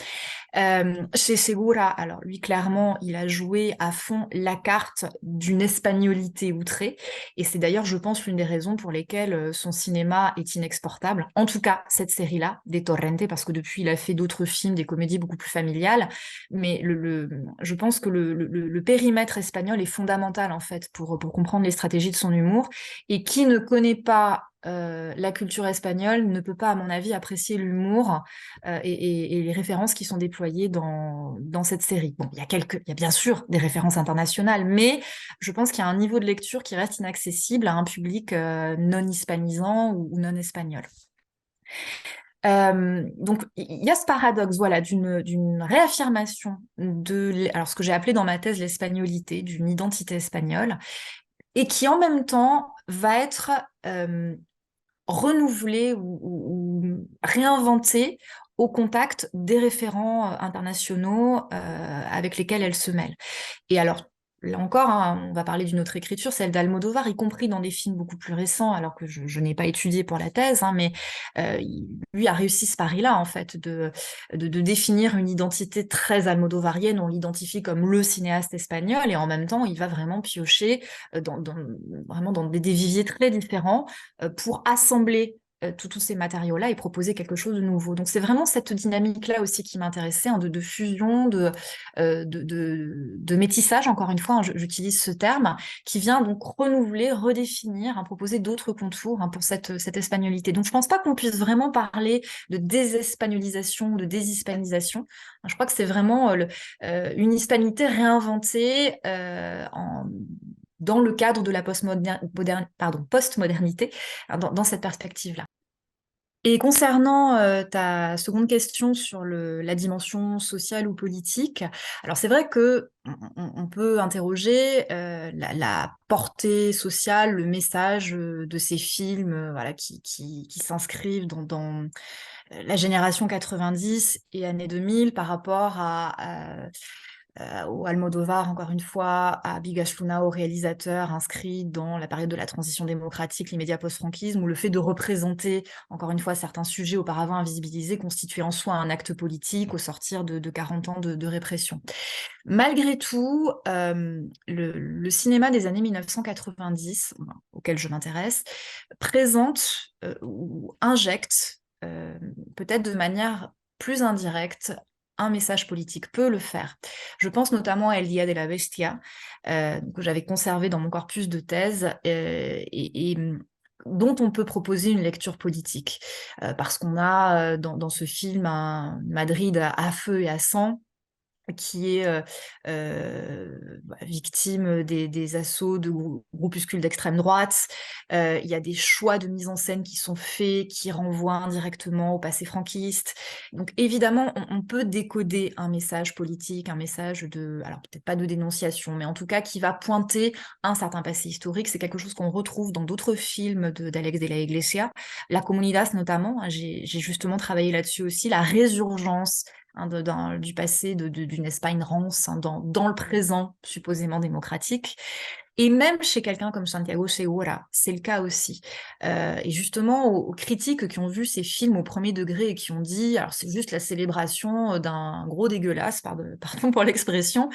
Chez Segura, alors lui, clairement, il a joué à fond la carte d'une espagnolité outrée. Et c'est d'ailleurs, je pense, l'une des raisons pour lesquelles son cinéma est inexportable. En tout cas, cette série-là, des Torrente, parce que depuis, il a fait d'autres films, des comédies beaucoup plus familiales. Mais je pense que le périmètre espagnol est fondamental, en fait, pour comprendre les stratégies de son humour. Et qui ne connaît pas la culture espagnole ne peut pas, à mon avis, apprécier l'humour et les références qui sont déployées dans cette série. Bon, il y a bien sûr des références internationales, mais je pense qu'il y a un niveau de lecture qui reste inaccessible à un public non hispanisant ou non espagnol. Donc, il y a ce paradoxe, voilà, d'une réaffirmation alors ce que j'ai appelé dans ma thèse l'espagnolité, d'une identité espagnole, et qui en même temps va être renouvelée ou réinventée au contact des référents internationaux avec lesquels elle se mêle. Et alors, là encore, hein, on va parler d'une autre écriture, celle d'Almodovar, y compris dans des films beaucoup plus récents, alors que je n'ai pas étudié pour la thèse, hein, mais lui a réussi ce pari-là, en fait, de définir une identité très almodovarienne. On l'identifie comme le cinéaste espagnol, et en même temps, il va vraiment piocher vraiment dans des viviers très différents pour assembler tous ces matériaux-là et proposer quelque chose de nouveau. Donc c'est vraiment cette dynamique-là aussi qui m'intéressait, hein, de fusion, de métissage, encore une fois, hein, j'utilise ce terme, qui vient donc renouveler, redéfinir, hein, proposer d'autres contours, hein, pour cette espagnolité. Donc je pense pas qu'on puisse vraiment parler de désespagnolisation, de déshispanisation. Je crois que c'est vraiment une hispanité réinventée dans le cadre de la postmodernité, hein, dans cette perspective-là. Et concernant ta seconde question sur la dimension sociale ou politique, alors c'est vrai que on peut interroger la portée sociale, le message de ces films, voilà, qui s'inscrivent dans la génération 90 et années 2000 par rapport au Almodovar, encore une fois, à Bigas Luna, au réalisateur inscrit dans la période de la transition démocratique, l'immédiat post-franquisme, où le fait de représenter, encore une fois, certains sujets auparavant invisibilisés constituait en soi un acte politique au sortir de 40 ans de répression. Malgré tout, le cinéma des années 1990, auquel je m'intéresse, présente ou injecte, peut-être de manière plus indirecte, un message politique, peut le faire. Je pense notamment à El Día de la Bestia, que j'avais conservé dans mon corpus de thèse, et dont on peut proposer une lecture politique. Parce qu'on a dans ce film un Madrid à feu et à sang, qui est victime des assauts de groupuscules d'extrême droite. Il y a des choix de mise en scène qui sont faits, qui renvoient indirectement au passé franquiste. Donc évidemment, on peut décoder un message politique, un message alors peut-être pas de dénonciation, mais en tout cas qui va pointer un certain passé historique. C'est quelque chose qu'on retrouve dans d'autres films d'Alex de la Iglesia. La Comunidad notamment, hein, j'ai justement travaillé là-dessus aussi, la résurgence du passé d'une Espagne rance, hein, dans le présent supposément démocratique. Et même chez quelqu'un comme Santiago Segura, c'est le cas aussi. Et justement, aux critiques qui ont vu ces films au premier degré et qui ont dit, alors c'est juste la célébration d'un gros dégueulasse, pardon pour l'expression,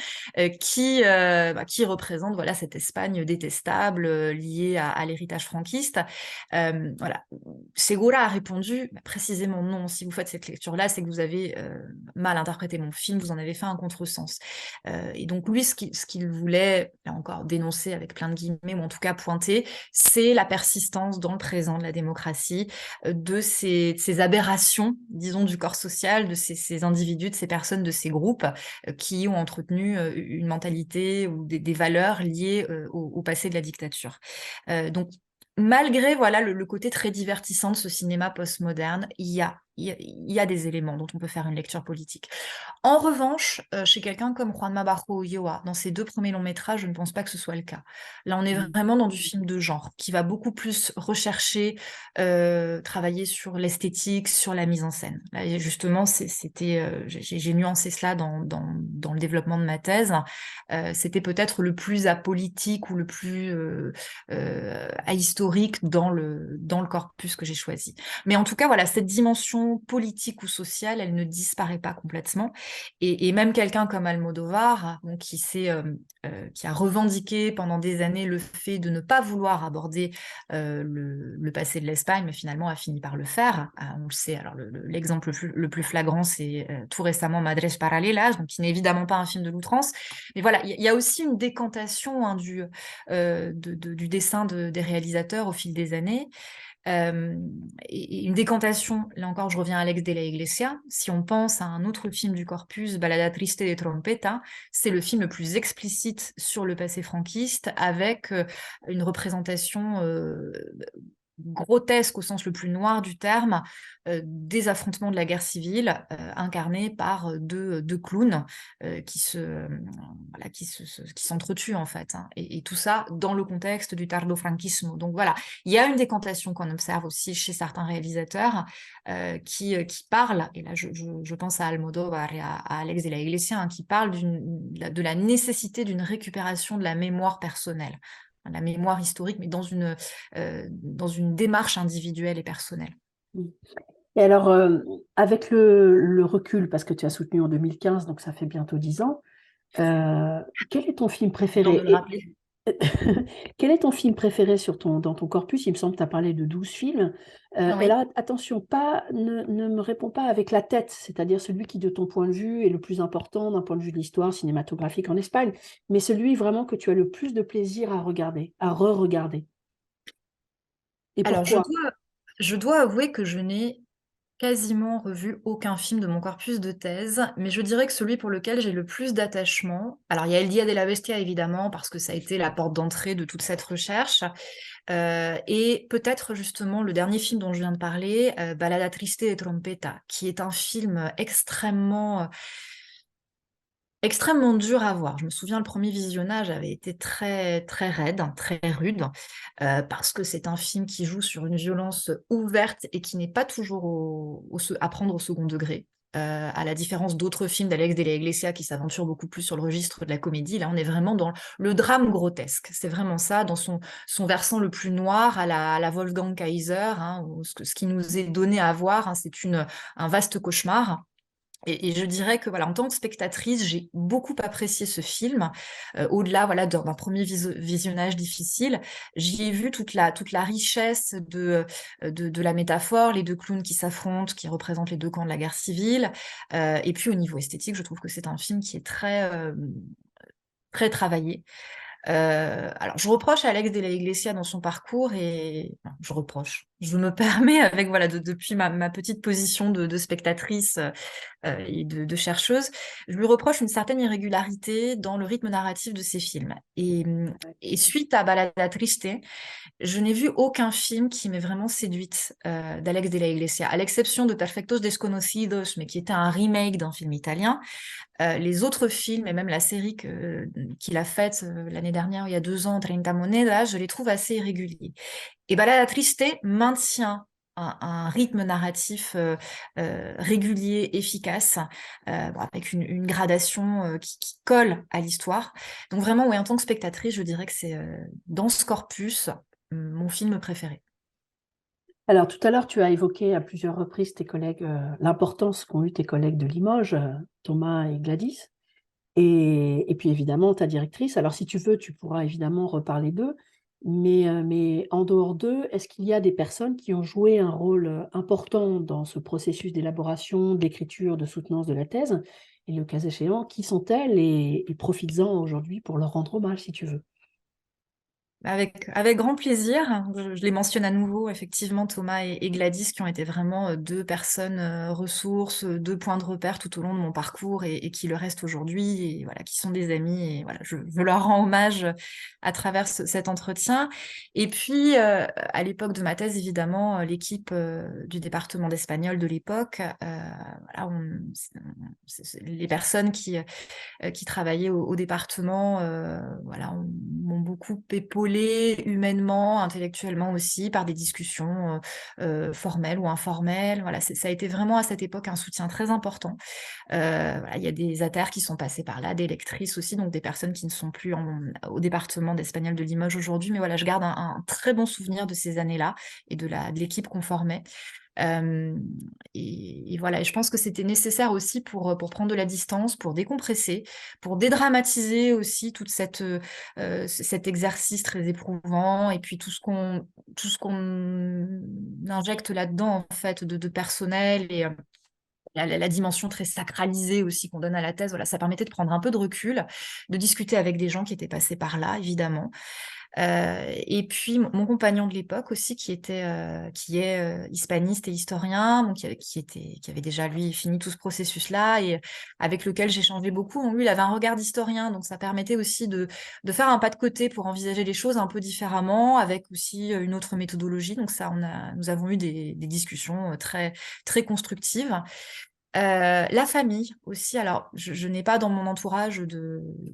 qui représente voilà, cette Espagne détestable liée à l'héritage franquiste. Voilà. Segura a répondu précisément non. Si vous faites cette lecture-là, c'est que vous avez mal interprété mon film, vous en avez fait un contresens. Et donc lui, ce qu'il voulait, là encore, dénoncer avec plein de guillemets, ou en tout cas pointer, c'est la persistance dans le présent de la démocratie, de ces aberrations, disons, du corps social, de ces individus, de ces personnes, de ces groupes qui ont entretenu une mentalité ou des valeurs liées au passé de la dictature. Donc, malgré voilà, le côté très divertissant de ce cinéma postmoderne, il y a des éléments dont on peut faire une lecture politique. En revanche, chez quelqu'un comme Juanma Bajo Ulloa, dans ses 2 premiers longs métrages, je ne pense pas que ce soit le cas. Là, on est Mm. vraiment dans du film de genre, qui va beaucoup plus rechercher, travailler sur l'esthétique, sur la mise en scène. Là, et justement, j'ai nuancé cela dans le développement de ma thèse. C'était peut-être le plus apolitique ou le plus ahistorique dans le corpus que j'ai choisi. Mais en tout cas, voilà, cette dimension politique ou sociale, elle ne disparaît pas complètement. Et même quelqu'un comme Almodovar, bon, qui a revendiqué pendant des années le fait de ne pas vouloir aborder le passé de l'Espagne, mais finalement a fini par le faire. On le sait, alors l'exemple le plus flagrant, c'est tout récemment Madres Paralelas, donc qui n'est évidemment pas un film de l'outrance. Mais voilà, il y a aussi une décantation hein, du dessin des réalisateurs au fil des années. Euh, et une décantation, là encore, je reviens à Alex de la Iglesia. Si on pense à un autre film du corpus, Balada Triste de Trompeta, c'est le film le plus explicite sur le passé franquiste, avec une représentation grotesque au sens le plus noir du terme, des affrontements de la guerre civile, incarnés par deux clowns voilà, qui s'entretuent en fait. Hein. Et tout ça dans le contexte du tardo-franquismo. Donc voilà, il y a une décantation qu'on observe aussi chez certains réalisateurs qui parlent, et là je pense à Almodóvar et à Alex de la Iglesia, hein, qui parlent de la nécessité d'une récupération de la mémoire personnelle, la mémoire historique, mais dans une démarche individuelle et personnelle. Mm. Et alors, avec le recul, parce que tu as soutenu en 2015, donc ça fait bientôt 10 ans, quel est ton film Dur de préféré? le rappeler. Quel est ton film préféré dans ton corpus? Il me semble que tu as parlé de 12 films. Et Oui. là, attention, ne me réponds pas avec la tête, c'est-à-dire celui qui, de ton point de vue, est le plus important d'un point de vue de l'histoire cinématographique en Espagne, mais celui vraiment que tu as le plus de plaisir à regarder, à re-regarder. Et Alors, pourquoi? je dois avouer que je n'ai quasiment revu aucun film de mon corpus de thèse, mais je dirais que celui pour lequel j'ai le plus d'attachement, alors il y a El Día de la Bestia évidemment, parce que ça a été la porte d'entrée de toute cette recherche, et peut-être justement le dernier film dont je viens de parler, Balada Triste de Trompeta, qui est un film extrêmement dur à voir. Je me souviens, le premier visionnage avait été très, très raide, très rude, parce que c'est un film qui joue sur une violence ouverte et qui n'est pas toujours à prendre au second degré. À la différence d'autres films d'Alex de la Iglesia qui s'aventurent beaucoup plus sur le registre de la comédie, là on est vraiment dans le drame grotesque. C'est vraiment ça, dans son versant le plus noir à la Wolfgang Kaiser, hein, ce qui nous est donné à voir, hein, c'est un vaste cauchemar. Et je dirais que voilà, en tant que spectatrice, j'ai beaucoup apprécié ce film. Au-delà voilà, d'un premier visionnage difficile, j'y ai vu toute la richesse de la métaphore, les deux clowns qui s'affrontent, qui représentent les deux camps de la guerre civile. Et puis au niveau esthétique, je trouve que c'est un film qui est très travaillé. Alors, je reproche à Alex de la Iglesia dans son parcours, et enfin, je reproche. je me permets, avec voilà, depuis ma petite position de spectatrice et de chercheuse, je lui reproche une certaine irrégularité dans le rythme narratif de ses films. Et suite à Balada Triste, je n'ai vu aucun film qui m'ait vraiment séduite d'Alex de la Iglesia, à l'exception de Perfectos Desconocidos, mais qui était un remake d'un film italien. Les autres films et même la série qu'il a faite l'année dernière, il y a 2 ans, Treinta Monedas, je les trouve assez irréguliers. Et Balada Triste maintient un rythme narratif régulier, efficace, bon, avec une gradation qui colle à l'histoire. Donc vraiment, oui, en tant que spectatrice, je dirais que c'est dans ce corpus mon film préféré. Alors, tout à l'heure, tu as évoqué à plusieurs reprises tes collègues, l'importance qu'ont eu tes collègues de Limoges, Thomas et Gladys, et puis évidemment ta directrice. Alors, si tu veux, tu pourras évidemment reparler d'eux, mais en dehors d'eux, est-ce qu'il y a des personnes qui ont joué un rôle important dans ce processus d'élaboration, d'écriture, de soutenance de la thèse? Et le cas échéant, qui sont-elles? Et profites-en aujourd'hui pour leur rendre hommage, si tu veux. Avec grand plaisir. Je les mentionne à nouveau, effectivement, Thomas et Gladys, qui ont été vraiment deux personnes ressources, deux points de repère tout au long de mon parcours et qui le restent aujourd'hui, et voilà, qui sont des amis. Et voilà, je leur rends hommage à travers cet entretien. Et puis, à l'époque de ma thèse, évidemment, l'équipe du département d'espagnol de l'époque, voilà, les personnes qui travaillaient au département, voilà, m'ont beaucoup épaulé humainement, intellectuellement aussi, par des discussions formelles ou informelles. Voilà, ça a été vraiment à cette époque un soutien très important. Voilà, il y a des ATR qui sont passés par là, des lectrices aussi, donc des personnes qui ne sont plus au département d'espagnol de Limoges aujourd'hui. Mais voilà, je garde un très bon souvenir de ces années-là et de l'équipe qu'on formait. Euh, et voilà, et je pense que c'était nécessaire aussi pour prendre de la distance, pour décompresser, pour dédramatiser aussi cet exercice très éprouvant, et puis tout ce qu'on injecte là-dedans, en fait, de personnel, et la dimension très sacralisée aussi qu'on donne à la thèse. Voilà, ça permettait de prendre un peu de recul, de discuter avec des gens qui étaient passés par là, évidemment. Et puis mon compagnon de l'époque aussi, qui est hispaniste et historien, donc qui avait déjà lui fini tout ce processus-là, et avec lequel j'échangeais beaucoup. Donc lui, il avait un regard d'historien, donc ça permettait aussi de faire un pas de côté pour envisager les choses un peu différemment, avec aussi une autre méthodologie. Donc ça, nous avons eu des discussions très très constructives. La famille aussi. Alors, je n'ai pas dans mon entourage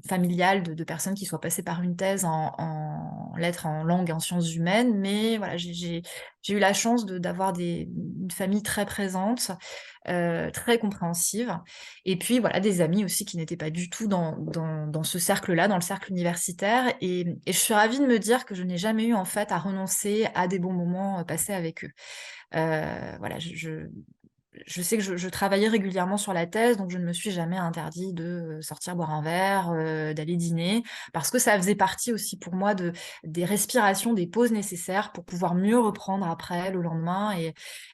familial de personnes qui soient passées par une thèse en lettres, en langue, en sciences humaines, mais voilà, j'ai eu la chance d'avoir une famille très présente, très compréhensive, et puis voilà, des amis aussi qui n'étaient pas du tout dans ce cercle-là, dans le cercle universitaire, et je suis ravie de me dire que je n'ai jamais eu en fait à renoncer à des bons moments passés avec eux. Voilà, je sais que je travaillais régulièrement sur la thèse, donc je ne me suis jamais interdit de sortir boire un verre, d'aller dîner, parce que ça faisait partie aussi pour moi des respirations, des pauses nécessaires pour pouvoir mieux reprendre après, le lendemain.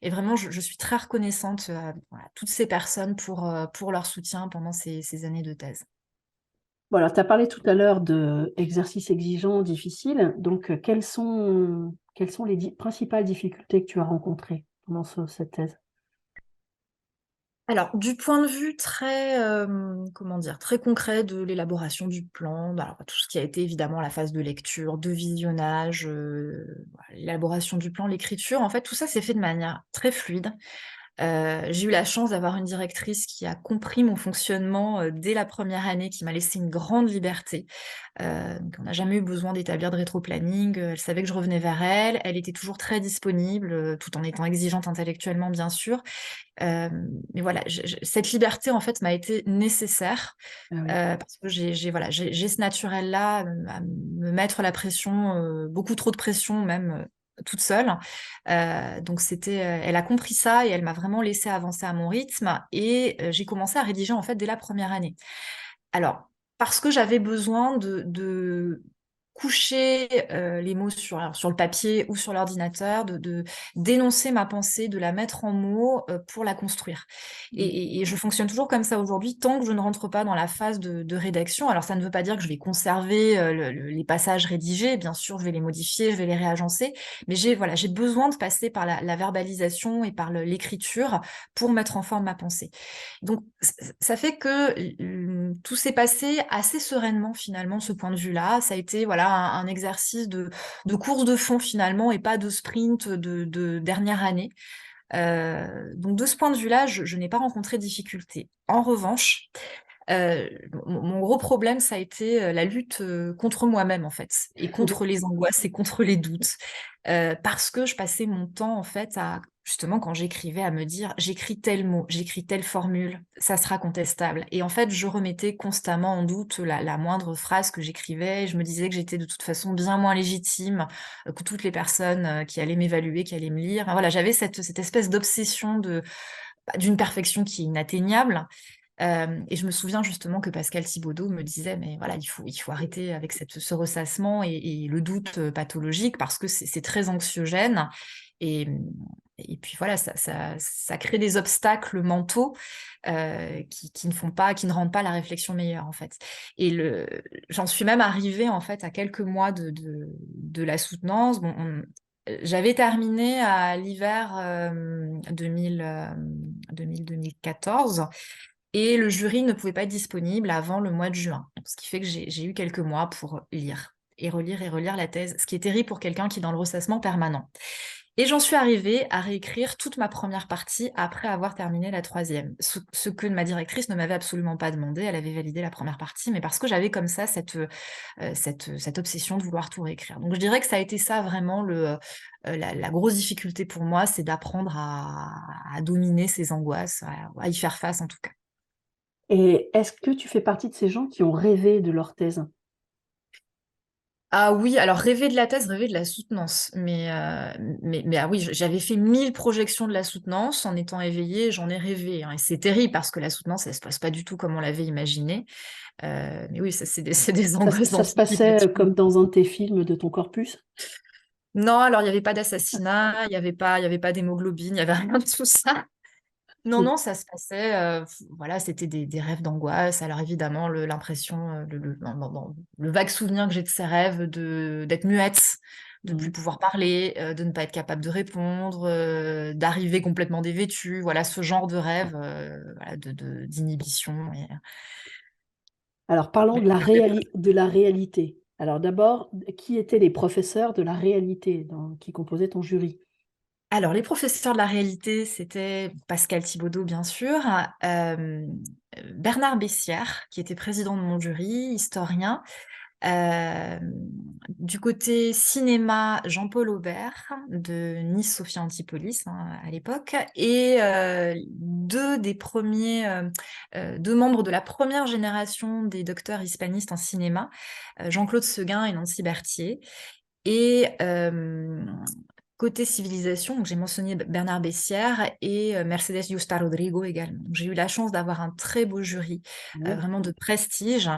Et vraiment, je suis très reconnaissante voilà, à toutes ces personnes pour leur soutien pendant ces années de thèse. Voilà, tu as parlé tout à l'heure d'exercices exigeants, difficiles. Donc, quelles sont les principales difficultés que tu as rencontrées pendant cette thèse? Alors, du point de vue très, comment dire, très concret de l'élaboration du plan, bah, alors, tout ce qui a été évidemment la phase de lecture, de visionnage, voilà, l'élaboration du plan, l'écriture, en fait, tout ça s'est fait de manière très fluide. J'ai eu la chance d'avoir une directrice qui a compris mon fonctionnement dès la première année, qui m'a laissé une grande liberté. Donc on n'a jamais eu besoin d'établir de rétro-planning. Elle savait que je revenais vers elle. Elle était toujours très disponible, tout en étant exigeante intellectuellement, bien sûr. Euh, mais voilà, cette liberté, en fait, m'a été nécessaire Ah oui. parce que voilà, j'ai ce naturel-là à me mettre la pression, beaucoup trop de pression même. Toute seule. Donc elle a compris ça et elle m'a vraiment laissé avancer à mon rythme, et j'ai commencé à rédiger en fait dès la première année. Alors, parce que j'avais besoin de coucher les mots sur le papier ou sur l'ordinateur, de d'énoncer ma pensée, de la mettre en mots pour la construire. Et je fonctionne toujours comme ça aujourd'hui, tant que je ne rentre pas dans la phase de rédaction. Alors ça ne veut pas dire que je vais conserver les passages rédigés, bien sûr, je vais les modifier, je vais les réagencer, mais j'ai besoin de passer par la verbalisation et par l'écriture pour mettre en forme ma pensée. Donc, ça fait que tout s'est passé assez sereinement, finalement, ce point de vue-là. Ça a été voilà, un exercice de course de fond, finalement, et pas de sprint de dernière année. Donc, de ce point de vue-là, je n'ai pas rencontré de difficultés. En revanche, euh, mon gros problème, ça a été la lutte contre moi-même, en fait, et contre les angoisses et contre les doutes. Parce que je passais mon temps, en fait, justement, quand j'écrivais, à me dire, j'écris tel mot, j'écris telle formule, ça sera contestable. Et en fait, je remettais constamment en doute la moindre phrase que j'écrivais. Je me disais que j'étais de toute façon bien moins légitime que toutes les personnes qui allaient m'évaluer, qui allaient me lire. Enfin, voilà, j'avais cette espèce d'obsession d'une perfection qui est inatteignable. Et je me souviens justement que Pascal Thibaudeau me disait, mais voilà, il faut arrêter avec ce ressassement et le doute pathologique parce que c'est très anxiogène. Et, et puis voilà, ça crée des obstacles mentaux qui ne font pas, qui ne rendent pas la réflexion meilleure en fait. Et j'en suis même arrivée en fait à quelques mois de la soutenance. Bon, j'avais terminé à l'hiver 2014 et le jury ne pouvait pas être disponible avant le mois de juin. Ce qui fait que j'ai eu quelques mois pour lire et relire la thèse, ce qui est terrible pour quelqu'un qui est dans le ressassement permanent. Et j'en suis arrivée à réécrire toute ma première partie après avoir terminé la troisième. Ce que ma directrice ne m'avait absolument pas demandé, elle avait validé la première partie, mais parce que j'avais comme ça cette obsession de vouloir tout réécrire. Donc je dirais que ça a été ça vraiment la grosse difficulté pour moi, c'est d'apprendre à dominer ces angoisses, à y faire face en tout cas. Et est-ce que tu fais partie de ces gens qui ont rêvé de leur thèse? Ah oui, alors rêver de la thèse, rêver de la soutenance. Mais ah oui, j'avais fait 1000 projections de la soutenance en étant éveillée, j'en ai rêvé, hein. Et c'est terrible parce que la soutenance, elle se passe pas du tout comme on l'avait imaginé. Mais oui, ça, c'est des angoisses Ça se passait d'anticipation. comme dans un de tes films de ton corpus? Non, alors il n'y avait pas d'assassinat, il y avait pas d'hémoglobine, il n'y avait rien de tout ça. Non, non, ça se passait, voilà, c'était des rêves d'angoisse. Alors évidemment, l'impression, le vague souvenir que j'ai de ces rêves, d'être muette, de plus Mmh. pouvoir parler, de ne pas être capable de répondre, d'arriver complètement dévêtue, voilà, ce genre de rêve, voilà, d'inhibition. Alors parlons Mais de la réalité. Alors d'abord, qui étaient les professeurs de la réalité qui composaient ton jury? alors, les professeurs de la réalité, c'était Pascal Thibaudeau, bien sûr, Bernard Bessières, qui était président de mon jury, historien. Euh, du côté cinéma, Jean-Paul Aubert de Nice Sophia Antipolis à l'époque, et deux membres de la première génération des docteurs hispanistes en cinéma, Jean-Claude Seguin et Nancy Berthier. Et côté civilisation, donc j'ai mentionné Bernard Bessières et Mercedes Justa Rodrigo également. Donc, j'ai eu la chance d'avoir un très beau jury, Ouais. vraiment de prestige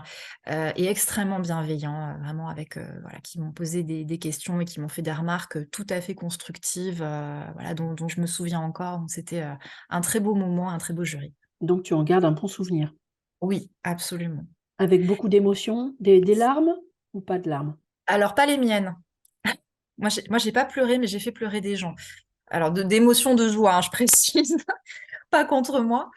et extrêmement bienveillant, vraiment avec voilà, qui m'ont posé des questions et qui m'ont fait des remarques tout à fait constructives, voilà, dont je me souviens encore. Donc c'était un très beau moment, un très beau jury. Donc tu en gardes un bon souvenir. Oui, absolument. Avec beaucoup d'émotions, des larmes ou pas de larmes? Alors pas les miennes. Moi, j'ai pas pleuré, mais j'ai fait pleurer des gens. Alors d'émotions de joie, hein, je précise. Pas contre moi.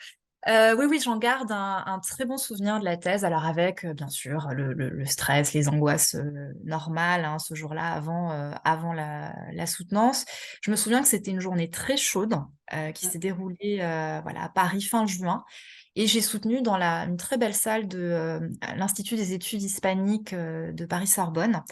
Oui, oui, j'en garde un très bon souvenir de la thèse. Alors avec, bien sûr, le stress, les angoisses normales hein, ce jour-là avant la soutenance. Je me souviens que c'était une journée très chaude qui Ouais. s'est déroulée voilà, à Paris fin juin. Et j'ai soutenu dans une très belle salle de l'Institut des études hispaniques de Paris-Sorbonne.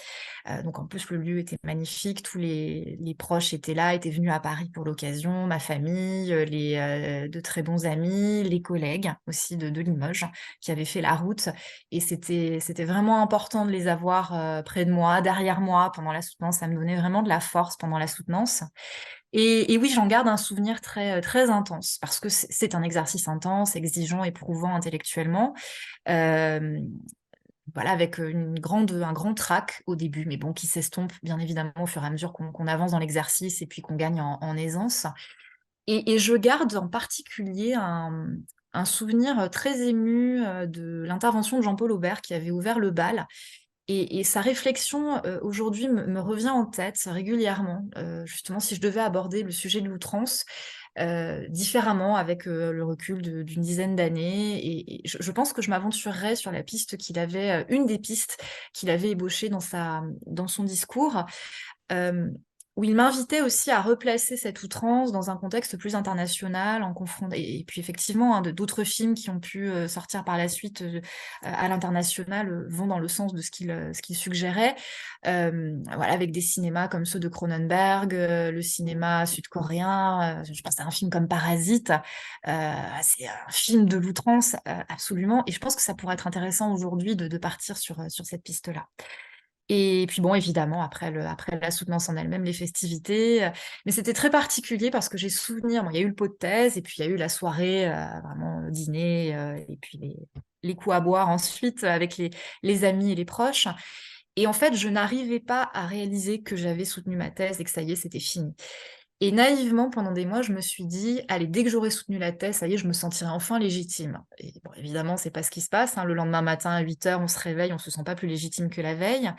Donc en plus, le lieu était magnifique, tous les proches étaient là, étaient venus à Paris pour l'occasion, ma famille, de très bons amis, les collègues aussi de Limoges qui avaient fait la route. Et c'était vraiment important de les avoir près de moi, derrière moi pendant la soutenance. Ça me donnait vraiment de la force pendant la soutenance. Et oui, j'en garde un souvenir très, très intense parce que c'est un exercice intense, exigeant, éprouvant intellectuellement. Euh, voilà, avec un grand trac au début, mais bon, qui s'estompe bien évidemment au fur et à mesure qu'on avance dans l'exercice et puis qu'on gagne en aisance. Et je garde en particulier un souvenir très ému de l'intervention de Jean-Paul Aubert qui avait ouvert le bal. Et sa réflexion aujourd'hui me revient en tête régulièrement. Justement, si je devais aborder le sujet de l'outrance différemment avec le recul d'une dizaine d'années. Et je pense que je m'aventurerais sur la piste qu'il avait, une des pistes qu'il avait ébauchées dans son discours, hem, où il m'invitait aussi à replacer cette outrance dans un contexte plus international, en confront et puis effectivement, hein, d'autres films qui ont pu, sortir par la suite, à l'international, vont dans le sens de ce qu'il suggérait. Voilà, avec des cinémas comme ceux de Cronenberg, le cinéma sud-coréen, je pense à un film comme Parasite, c'est un film de l'outrance, absolument, et je pense que ça pourrait être intéressant aujourd'hui de partir sur cette piste-là. Et puis bon, évidemment, après la soutenance en elle-même, les festivités, mais c'était très particulier parce que j'ai souvenir, bon, il y a eu le pot de thèse et puis il y a eu la soirée, vraiment dîner, et puis les coups à boire ensuite avec les amis et les proches. Et en fait, je n'arrivais pas à réaliser que j'avais soutenu ma thèse et que ça y est, c'était fini. Et naïvement, pendant des mois, je me suis dit: «Allez, dès que j'aurai soutenu la thèse, ça y est, je me sentirai enfin légitime». Et bon, évidemment, c'est pas ce qui se passe, hein. Le lendemain matin à 8 heures, on se réveille, on se sent pas plus légitime que la veille.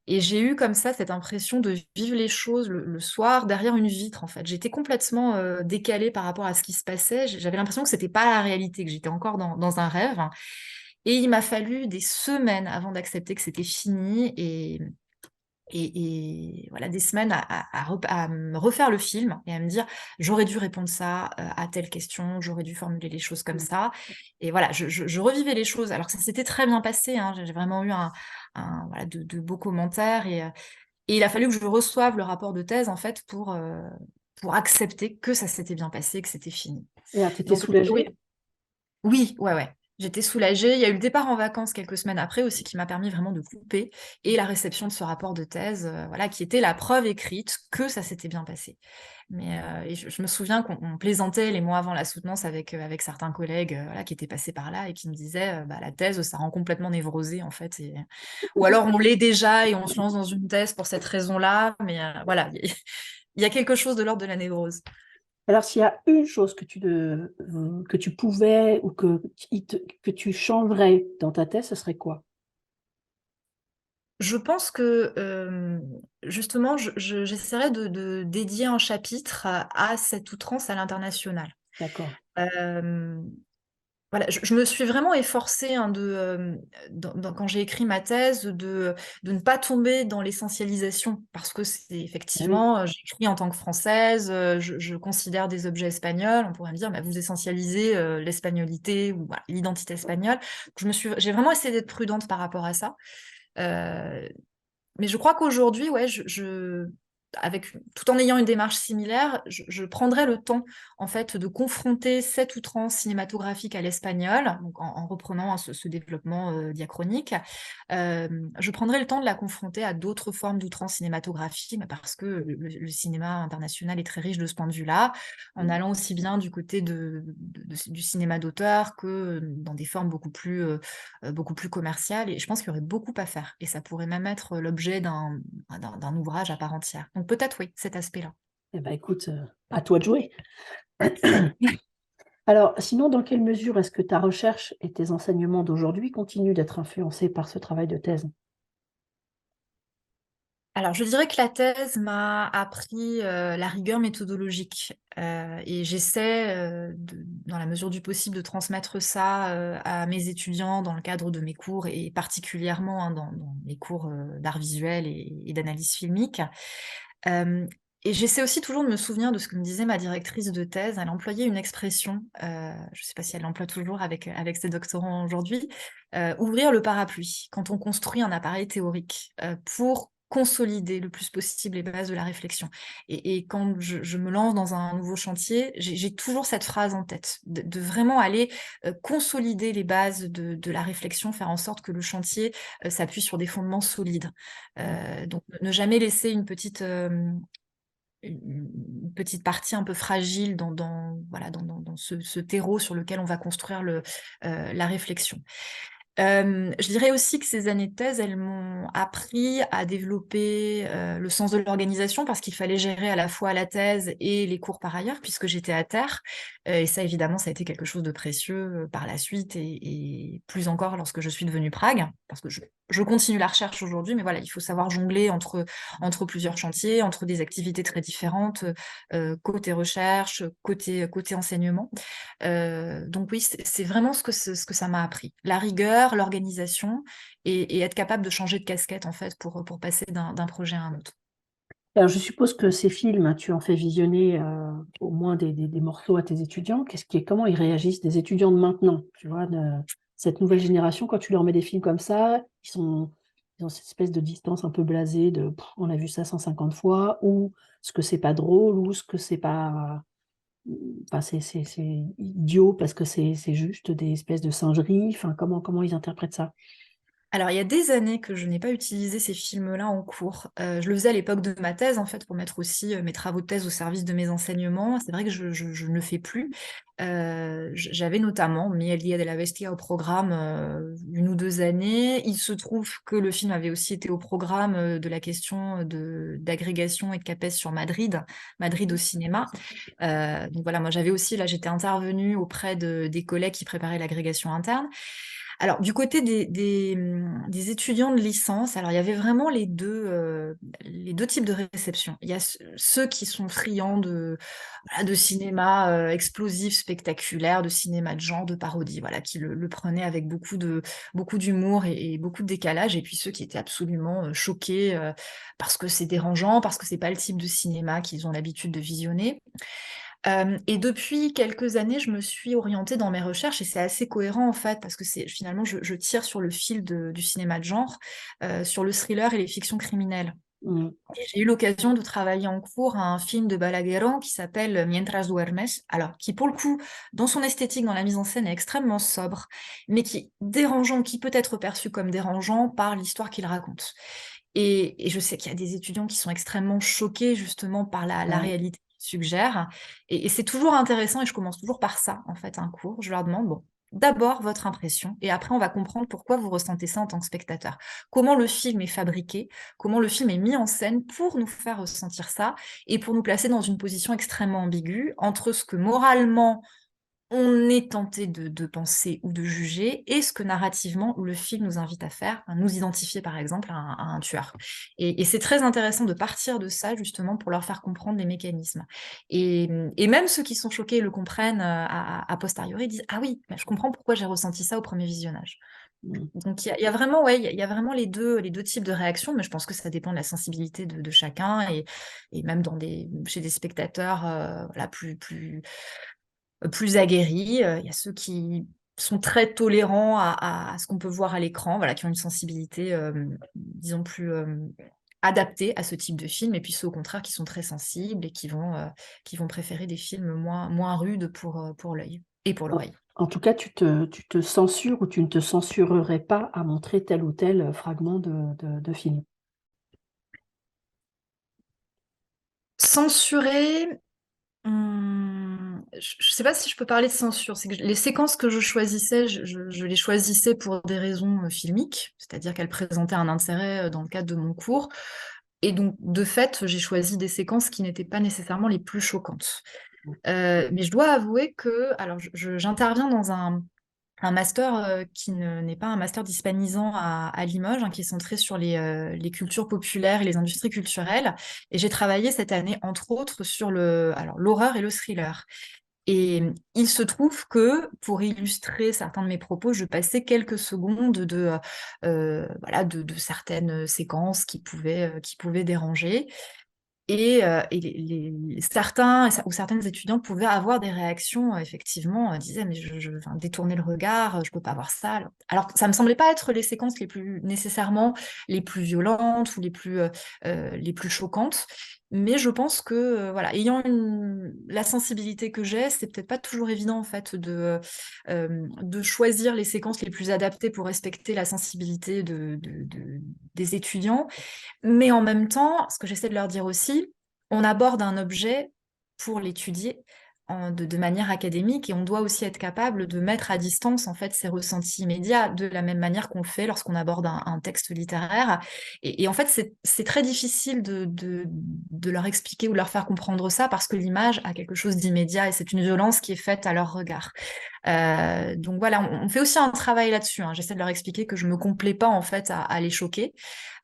Et j'ai eu comme ça cette impression de vivre les choses le soir derrière une vitre, en fait. J'étais complètement, décalée par rapport à ce qui se passait. J'avais l'impression que c'était pas la réalité, que j'étais encore dans un rêve. Et il m'a fallu des semaines avant d'accepter que c'était fini et voilà, des semaines à me refaire le film et à me dire: «J'aurais dû répondre ça, à telle question, j'aurais dû formuler les choses comme Mmh. ça». Et voilà, je revivais les choses alors que ça s'était très bien passé, hein. J'ai vraiment eu voilà, de beaux commentaires et il a fallu que je reçoive le rapport de thèse, en fait, pour accepter que ça s'était bien passé, que c'était fini. Et alors, tu étais Donc oui. soulagée? Oui, ouais, ouais. J'étais soulagée. Il y a eu le départ en vacances quelques semaines après aussi qui m'a permis vraiment de couper et la réception de ce rapport de thèse, voilà, qui était la preuve écrite que ça s'était bien passé. Mais, et je me souviens qu'on plaisantait les mois avant la soutenance avec certains collègues, voilà, qui étaient passés par là et qui me disaient, «Bah, la thèse, ça rend complètement névrosé, en fait, et ou alors on l'est déjà et on se lance dans une thèse pour cette raison-là», mais, voilà, il y a quelque chose de l'ordre de la névrose. Alors, s'il y a une chose que tu pouvais ou que tu changerais dans ta thèse, ce serait quoi? Je pense que, justement, j'essaierai de dédier un chapitre à cette outrance à l'international. D'accord. Hem, voilà, je me suis vraiment efforcée, hein, quand j'ai écrit ma thèse, de ne pas tomber dans l'essentialisation parce que c'est Ah oui. effectivement, j'écris en tant que Française, je considère des objets espagnols. On pourrait me dire: «Bah, vous essentialisez, l'espagnolité ou voilà, l'identité espagnole». J'ai vraiment essayé d'être prudente par rapport à ça. Heu mais je crois qu'aujourd'hui, ouais, tout en ayant une démarche similaire, je prendrais le temps, en fait, de confronter cette outrance cinématographique à l'espagnol, donc en reprenant, hein, ce développement, diachronique. Je prendrais le temps de la confronter à d'autres formes d'outrance cinématographique, bah, parce que le cinéma international est très riche de ce point de vue-là, en Mmh. allant aussi bien du côté du cinéma d'auteur que dans des formes beaucoup plus commerciales, et je pense qu'il y aurait beaucoup à faire et ça pourrait même être l'objet d'un ouvrage à part entière. Donc peut-être oui, cet aspect-là. Eh ben, écoute, à toi de jouer. Alors, sinon, dans quelle mesure est-ce que ta recherche et tes enseignements d'aujourd'hui continuent d'être influencés par ce travail de thèse? Alors je dirais que la thèse m'a appris, la rigueur méthodologique, et j'essaie, dans la mesure du possible de transmettre ça, à mes étudiants dans le cadre de mes cours et particulièrement, hein, dans mes cours, d'art visuel et d'analyse filmique. Hem et j'essaie aussi toujours de me souvenir de ce que me disait ma directrice de thèse. Elle employait une expression, je ne sais pas si elle l'emploie toujours avec ses doctorants aujourd'hui, ouvrir le parapluie. Quand on construit un appareil théorique, pour consolider le plus possible les bases de la réflexion. Et quand je me lance dans un nouveau chantier, j'ai toujours cette phrase en tête, de vraiment aller, consolider les bases de la réflexion, faire en sorte que le chantier, s'appuie sur des fondements solides. Mmh. Donc ne jamais laisser une petite partie un peu fragile voilà, dans ce terreau sur lequel on va construire la réflexion. Je dirais aussi que ces années de thèse, elles m'ont appris à développer le sens de l'organisation parce qu'il fallait gérer à la fois la thèse et les cours par ailleurs, puisque j'étais à terre. Et ça, évidemment, ça a été quelque chose de précieux par la suite et plus encore lorsque je suis devenue Prague, parce que je continue la recherche aujourd'hui, mais voilà, il faut savoir jongler entre plusieurs chantiers, entre des activités très différentes, côté recherche, côté enseignement. Donc oui, c'est vraiment ce que ça m'a appris. La rigueur, l'organisation et être capable de changer de casquette en fait pour passer d'un projet à un autre. Alors, je suppose que ces films, tu en fais visionner au moins des morceaux à tes étudiants. Comment ils réagissent, des étudiants de maintenant, tu vois, de cette nouvelle génération, quand tu leur mets des films comme ça, ils ont cette espèce de distance un peu blasée de Pff, on a vu ça 150 fois, ou ce que c'est pas drôle, ou ce que c'est pas. Enfin, c'est idiot parce que c'est juste des espèces de singeries. Enfin, comment ils interprètent ça? Alors, il y a des années que je n'ai pas utilisé ces films-là en cours. Je le faisais à l'époque de ma thèse, en fait, pour mettre aussi mes travaux de thèse au service de mes enseignements. C'est vrai que je ne le fais plus. J'avais notamment mis El Día de la Bestia au programme 1 ou 2 années. Il se trouve que le film avait aussi été au programme de la question d'agrégation et de CAPES sur Madrid, Madrid au cinéma. Donc voilà, moi j'avais aussi, là j'étais intervenue auprès des collègues qui préparaient l'agrégation interne. Alors, du côté des étudiants de licence, alors il y avait vraiment les deux types de réception. Il y a ceux qui sont friands voilà, de cinéma explosif, spectaculaire, de cinéma de genre, de parodie, voilà, qui le prenaient avec beaucoup d'humour et beaucoup de décalage. Et puis ceux qui étaient absolument choqués parce que c'est dérangeant, parce que c'est pas le type de cinéma qu'ils ont l'habitude de visionner. Et depuis quelques années, je me suis orientée dans mes recherches et c'est assez cohérent en fait, parce que finalement je tire sur le fil du cinéma de genre, sur le thriller et les fictions criminelles. Mm. Et j'ai eu l'occasion de travailler en cours à un film de Balagueró qui s'appelle Mientras duermes, alors qui pour le coup, dans son esthétique, dans la mise en scène, est extrêmement sobre, mais qui est dérangeant, qui peut être perçu comme dérangeant par l'histoire qu'il raconte. Et je sais qu'il y a des étudiants qui sont extrêmement choqués justement par la Ouais. réalité qu'il suggère. Et c'est toujours intéressant, et je commence toujours par ça, en fait, un cours. Je leur demande, bon, d'abord votre impression, et après on va comprendre pourquoi vous ressentez ça en tant que spectateur. Comment le film est fabriqué, comment le film est mis en scène pour nous faire ressentir ça, et pour nous placer dans une position extrêmement ambiguë entre ce que moralement on est tenté de penser ou de juger, et ce que narrativement le film nous invite à faire, à nous identifier par exemple à un tueur. Et c'est très intéressant de partir de ça justement pour leur faire comprendre les mécanismes. Et même ceux qui sont choqués le comprennent a posteriori, disent «Ah oui, je comprends pourquoi j'ai ressenti ça au premier visionnage». Mm. Donc il y a vraiment, ouais, il y a vraiment les deux types de réactions, mais je pense que ça dépend de la sensibilité de chacun et même chez des spectateurs voilà, plus aguerris. Il y a ceux qui sont très tolérants à ce qu'on peut voir à l'écran, voilà, qui ont une sensibilité, disons, plus adaptée à ce type de film, et puis ceux au contraire qui sont très sensibles et qui vont préférer des films moins rudes pour l'œil et pour En l'oreille. en tout cas, tu te censures ou tu ne te censurerais pas à montrer tel ou tel fragment de film. Censurer, je ne sais pas si je peux parler de censure. C'est que les séquences que je choisissais, je les choisissais pour des raisons filmiques, c'est-à-dire qu'elles présentaient un intérêt dans le cadre de mon cours. Et donc, de fait, j'ai choisi des séquences qui n'étaient pas nécessairement les plus choquantes. Mais je dois avouer que, alors, j'interviens dans un master qui n'est pas un master d'hispanisant à Limoges, hein, qui est centré sur les cultures populaires et les industries culturelles. Et j'ai travaillé cette année, entre autres, sur alors, l'horreur et le thriller. Et il se trouve que, pour illustrer certains de mes propos, je passais quelques secondes voilà, de certaines séquences qui pouvaient déranger. Et certains ou certaines étudiantes pouvaient avoir des réactions, effectivement, disaient, mais enfin, détourner le regard, je peux pas voir ça. Alors, ça me semblait pas être les séquences nécessairement les plus violentes ou les plus choquantes, mais je pense que, voilà, ayant la sensibilité que j'ai, c'est peut-être pas toujours évident, en fait, de choisir les séquences les plus adaptées pour respecter la sensibilité des étudiants. Mais en même temps, ce que j'essaie de leur dire aussi, on aborde un objet pour l'étudier de manière académique, et on doit aussi être capable de mettre à distance en fait ces ressentis immédiats de la même manière qu'on le fait lorsqu'on aborde un texte littéraire. Et en fait, c'est très difficile de leur expliquer ou de leur faire comprendre ça parce que l'image a quelque chose d'immédiat et c'est une violence qui est faite à leur regard. Donc voilà, on fait aussi un travail là-dessus, hein. J'essaie de leur expliquer que je me complais pas en fait à les choquer.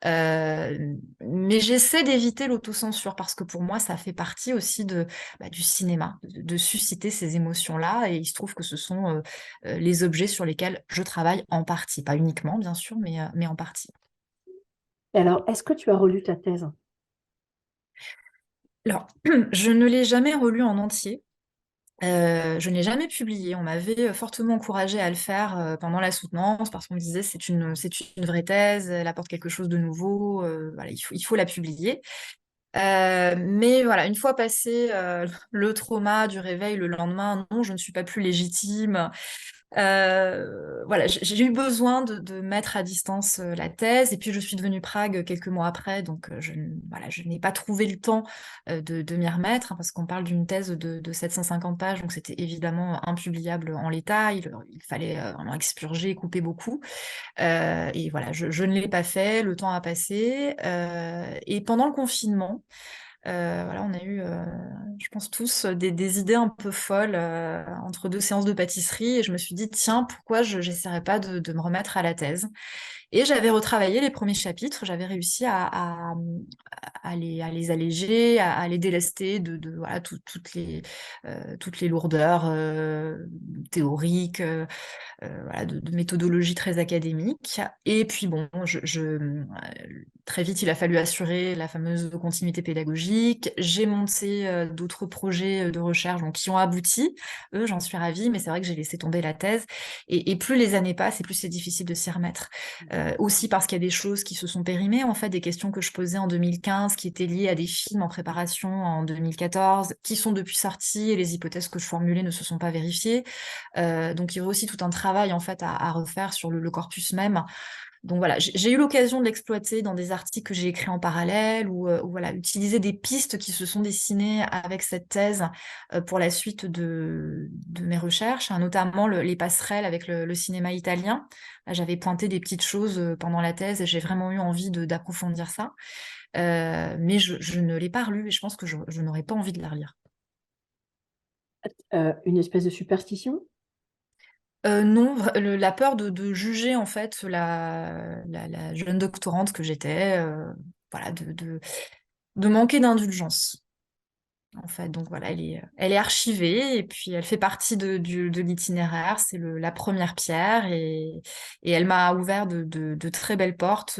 Mais j'essaie d'éviter l'autocensure parce que pour moi, ça fait partie aussi du cinéma, de susciter ces émotions-là. Et il se trouve que ce sont les objets sur lesquels je travaille en partie. Pas uniquement, bien sûr, mais en partie. Et alors, est-ce que tu as relu ta thèse? Alors, je ne l'ai jamais relu en entier. Je ne l'ai jamais publié. On m'avait fortement encouragée à le faire pendant la soutenance parce qu'on me disait c'est une vraie thèse, elle apporte quelque chose de nouveau, voilà, il faut la publier. Mais voilà, une fois passé le trauma du réveil le lendemain, non, je ne suis pas plus légitime. Voilà, j'ai eu besoin de mettre à distance la thèse, et puis je suis devenue Prague quelques mois après, donc voilà, je n'ai pas trouvé le temps de m'y remettre, hein, parce qu'on parle d'une thèse de 750 pages, donc c'était évidemment impubliable en l'état, il fallait en expurger, couper beaucoup. Et voilà, je ne l'ai pas fait, le temps a passé, et pendant le confinement, voilà, on a eu, je pense tous, des idées un peu folles entre deux séances de pâtisserie, et je me suis dit, tiens, pourquoi je n'essaierais pas de me remettre à la thèse? Et j'avais retravaillé les premiers chapitres, j'avais réussi à les alléger, à les délester voilà, toutes les lourdeurs théoriques, voilà, de méthodologie très académique. Et puis bon, très vite, il a fallu assurer la fameuse continuité pédagogique. J'ai monté d'autres projets de recherche donc, qui ont abouti. Eux, j'en suis ravie, mais c'est vrai que j'ai laissé tomber la thèse. Et plus les années passent, et plus c'est difficile de s'y remettre. Aussi parce qu'il y a des choses qui se sont périmées, en fait, des questions que je posais en 2015 qui étaient liées à des films en préparation en 2014, qui sont depuis sortis, et les hypothèses que je formulais ne se sont pas vérifiées. Donc il y aurait aussi tout un travail en fait à refaire sur le corpus même. Donc voilà, j'ai eu l'occasion de l'exploiter dans des articles que j'ai écrits en parallèle ou voilà, utiliser des pistes qui se sont dessinées avec cette thèse pour la suite de mes recherches, hein, notamment les passerelles avec le cinéma italien. Là, j'avais pointé des petites choses pendant la thèse et j'ai vraiment eu envie d'approfondir ça. Mais je ne l'ai pas relu et je pense que je n'aurais pas envie de la relire. Une espèce de superstition? Non, la peur de juger en fait la jeune doctorante que j'étais, voilà, de manquer d'indulgence en fait. Donc voilà, elle est archivée et puis elle fait partie de l'itinéraire. C'est la première pierre et elle m'a ouvert de très belles portes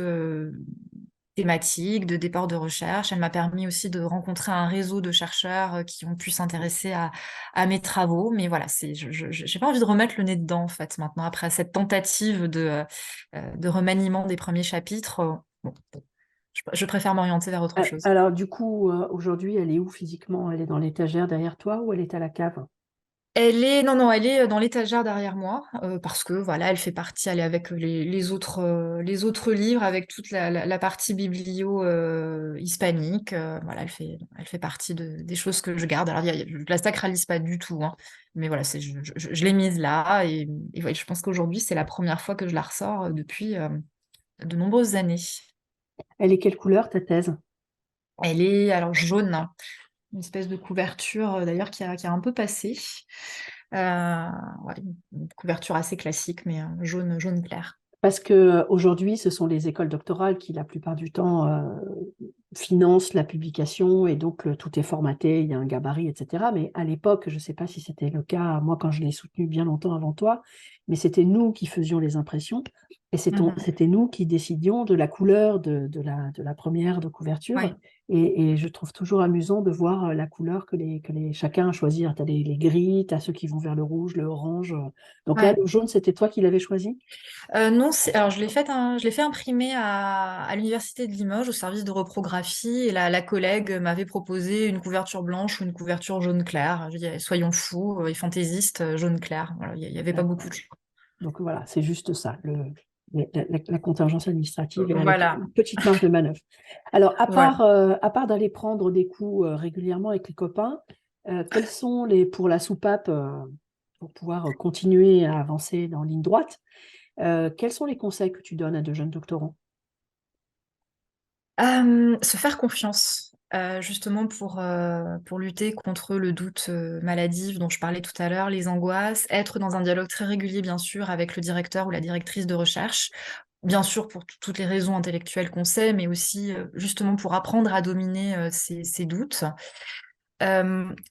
thématiques, de départ de recherche. Elle m'a permis aussi de rencontrer un réseau de chercheurs qui ont pu s'intéresser à mes travaux. Mais voilà, j'ai pas envie de remettre le nez dedans, en fait, maintenant, après cette tentative de remaniement des premiers chapitres. Bon, je préfère m'orienter vers autre chose. Alors, du coup, aujourd'hui, elle est où physiquement? Elle est dans l'étagère derrière toi ou elle est à la cave? Non, elle est dans l'étagère derrière moi, parce que voilà, elle fait partie, elle est avec les autres livres, avec toute la partie biblio hispanique. Voilà, elle fait partie des choses que je garde. Alors, je la sacralise pas du tout, hein, mais voilà, je l'ai mise là, et ouais, je pense qu'aujourd'hui, c'est la première fois que je la ressors depuis de nombreuses années. Elle est quelle couleur, ta thèse? Elle est alors jaune, une espèce de couverture d'ailleurs qui a un peu passé. Euh, ouais, une couverture assez classique, mais jaune, jaune clair. Parce que aujourd'hui, ce sont les écoles doctorales qui, la plupart du temps, financent la publication et donc tout est formaté, il y a un gabarit, etc. Mais à l'époque, je ne sais pas si c'était le cas, moi, quand je l'ai soutenu bien longtemps avant toi, mais c'était nous qui faisions les impressions et Mhm. c'était nous qui décidions de la couleur de la première de couverture. Ouais, Et je trouve toujours amusant de voir la couleur que chacun a choisi. Tu as les gris, tu as ceux qui vont vers le rouge, le orange. Donc là, ouais. le jaune, c'était toi qui l'avais choisi? Non, alors je l'ai fait imprimer à l'université de Limoges au service de reprographie et la collègue m'avait proposé une couverture blanche ou une couverture jaune clair. Je dis, soyons fous et fantaisistes, jaune clair. Voilà, il n'y avait pas beaucoup de choix. Donc voilà, c'est juste ça, la contingence administrative et avec Voilà, une petite marge de manœuvre. Alors, voilà. à part d'aller prendre des coups régulièrement avec les copains, Quels sont pour la soupape, pour pouvoir continuer à avancer dans ligne droite, quels sont les conseils que tu donnes à de jeunes doctorants? Se faire confiance, justement pour lutter contre le doute maladif dont je parlais tout à l'heure, les angoisses, être dans un dialogue très régulier, bien sûr, avec le directeur ou la directrice de recherche, bien sûr pour toutes les raisons intellectuelles qu'on sait, mais aussi justement pour apprendre à dominer ces doutes.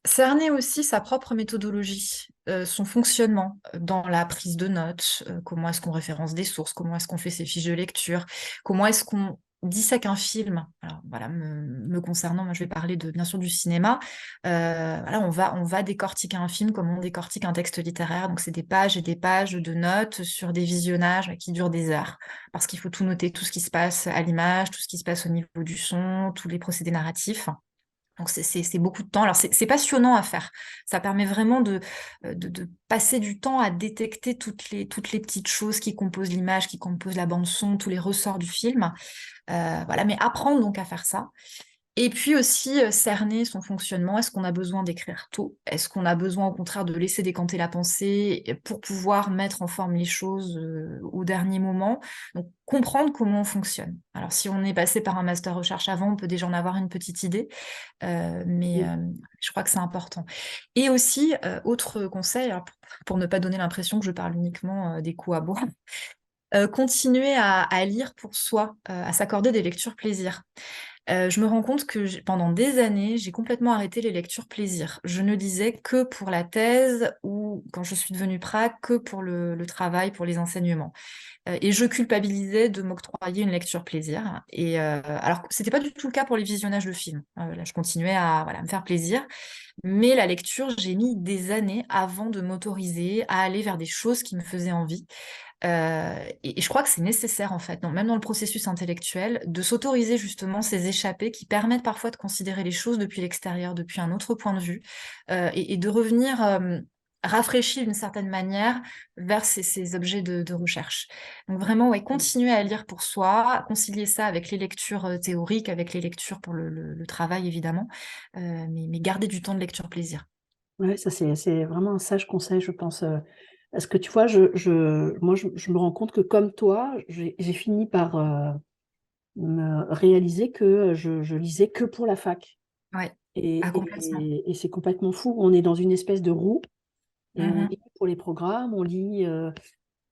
Cerner aussi sa propre méthodologie, son fonctionnement dans la prise de notes, comment est-ce qu'on référence des sources, comment est-ce qu'on fait ses fiches de lecture, comment est-ce qu'on dissèque un film. Alors voilà, me concernant, moi je vais parler bien sûr du cinéma. Voilà, on va décortiquer un film comme on décortique un texte littéraire. Donc c'est des pages et des pages de notes sur des visionnages qui durent des heures, parce qu'il faut tout noter, tout ce qui se passe à l'image, tout ce qui se passe au niveau du son, tous les procédés narratifs. Donc c'est beaucoup de temps. Alors c'est passionnant à faire. Ça permet vraiment de passer du temps à détecter toutes les petites choses qui composent l'image, qui composent la bande son, tous les ressorts du film. Voilà, mais apprendre donc à faire ça. Et puis aussi cerner son fonctionnement. Est-ce qu'on a besoin d'écrire tout? Est-ce qu'on a besoin au contraire de laisser décanter la pensée pour pouvoir mettre en forme les choses au dernier moment? Donc comprendre comment on fonctionne. Alors si on est passé par un master recherche avant, on peut déjà en avoir une petite idée. Mais Oui. je crois que c'est important. Et aussi, autre conseil, alors pour ne pas donner l'impression que je parle uniquement des coups à boire, continuer à lire pour soi, à s'accorder des lectures plaisir. Je me rends compte que pendant des années, j'ai complètement arrêté les lectures plaisir. Je ne lisais que pour la thèse ou quand je suis devenue prac, que pour le travail, pour les enseignements. Et je culpabilisais de m'octroyer une lecture plaisir. Et alors, c'était pas du tout le cas pour les visionnages de films. Là, je continuais à, voilà, me faire plaisir. Mais la lecture, j'ai mis des années avant de m'autoriser à aller vers des choses qui me faisaient envie. Et je crois que c'est nécessaire, en fait, même dans le processus intellectuel, de s'autoriser justement ces échappées qui permettent parfois de considérer les choses depuis l'extérieur, depuis un autre point de vue, et de revenir rafraîchi d'une certaine manière vers ces objets de recherche. Donc vraiment, ouais, continuer à lire pour soi, concilier ça avec les lectures théoriques, avec les lectures pour le travail, évidemment, mais garder du temps de lecture plaisir. Ouais, ça c'est vraiment un sage conseil, je pense, parce que tu vois, moi, je me rends compte que comme toi, j'ai fini par, me réaliser que je lisais que pour la fac Ouais, et ah, complètement. c'est complètement fou. On est dans une espèce de roue et on Mhm. lit pour les programmes, on lit,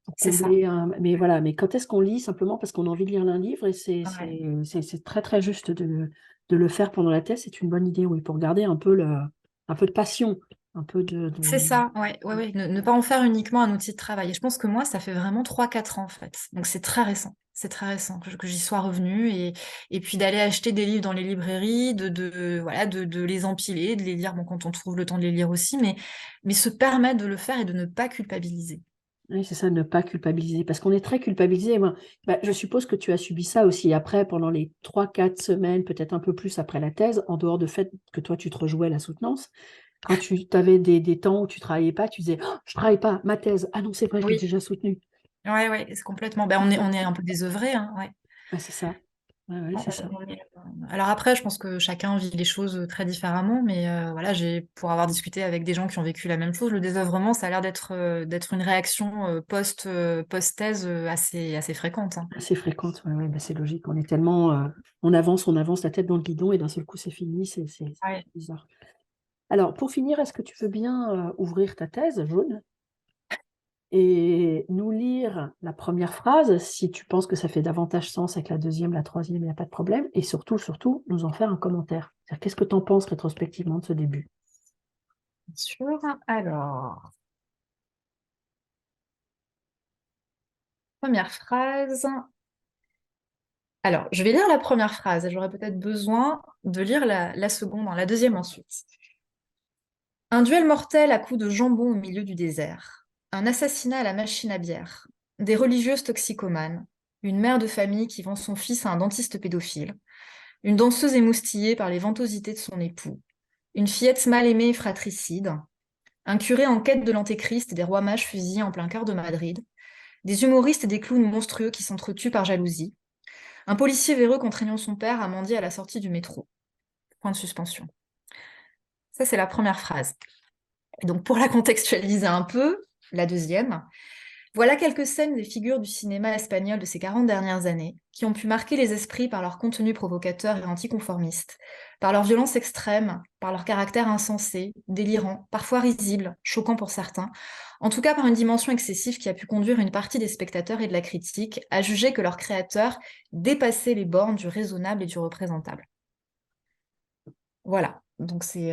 pour C'est ça. combler un mais voilà, mais quand est-ce qu'on lit simplement parce qu'on a envie de lire un livre et Ouais. c'est très, très juste de le faire pendant la thèse, c'est une bonne idée, oui, pour garder un peu de passion, un peu de C'est ça, ouais, ouais, ouais. Ne pas en faire uniquement un outil de travail. Et je pense que moi, ça fait vraiment 3 4 ans, en fait. Donc c'est très récent. C'est très récent que j'y sois revenue. Et puis d'aller acheter des livres dans les librairies, voilà, de les empiler, de les lire, bon, quand on trouve le temps de les lire aussi, mais se permettre de le faire et de ne pas culpabiliser. oui, c'est ça, ne pas culpabiliser, parce qu'on est très culpabilisé. Moi, bah, je suppose que tu as subi ça aussi après, pendant les 3 4 semaines, peut-être un peu plus après la thèse, en dehors de fait que toi, tu te rejouais à la soutenance. Quand tu avais des temps où tu travaillais pas, tu disais: «Oh, je travaille pas, ma thèse. Ah non, c'est vrai, je l'ai Oui, déjà soutenue». ouais, ouais, c'est complètement. Ben, on est un peu désœuvrés, hein, ouais. Ouais, c'est ça. Ouais, ouais, c'est ça. Alors après, je pense que chacun vit les choses très différemment, mais voilà, pour avoir discuté avec des gens qui ont vécu la même chose, le désœuvrement, ça a l'air d'être une réaction post-thèse assez fréquente, hein. Assez fréquente, ouais, ouais, bah, c'est logique. On est tellement, on avance la tête dans le guidon et d'un seul coup, c'est fini, c'est Ouais. bizarre. Alors, pour finir, est-ce que tu veux bien, ouvrir ta thèse jaune et nous lire la première phrase, si tu penses que ça fait davantage sens avec la deuxième, la troisième, il y a pas de problème et surtout, surtout, nous en faire un commentaire. C'est-à-dire, qu'est-ce que tu en penses rétrospectivement de ce début? Bien sûr. Alors, première phrase. Alors, je vais lire la première phrase. J'aurais peut-être besoin de lire la seconde, hein, la deuxième ensuite. Un duel mortel à coups de jambon au milieu du désert. Un assassinat à la machine à bière. Des religieuses toxicomanes. Une mère de famille qui vend son fils à un dentiste pédophile. Une danseuse émoustillée par les ventosités de son époux. Une fillette mal aimée et fratricide. Un curé en quête de l'antéchrist et des rois mages fusillés en plein cœur de Madrid. Des humoristes et des clowns monstrueux qui s'entretuent par jalousie. Un policier véreux contraignant son père à mendier à la sortie du métro. Point de suspension. Ça, c'est la première phrase. Et donc, pour la contextualiser un peu, la deuxième. Voilà quelques scènes des figures du cinéma espagnol de ces 40 dernières années qui ont pu marquer les esprits par leur contenu provocateur et anticonformiste, par leur violence extrême, par leur caractère insensé, délirant, parfois risible, choquant pour certains, en tout cas par une dimension excessive qui a pu conduire une partie des spectateurs et de la critique à juger que leurs créateurs dépassaient les bornes du raisonnable et du représentable. Voilà, donc c'est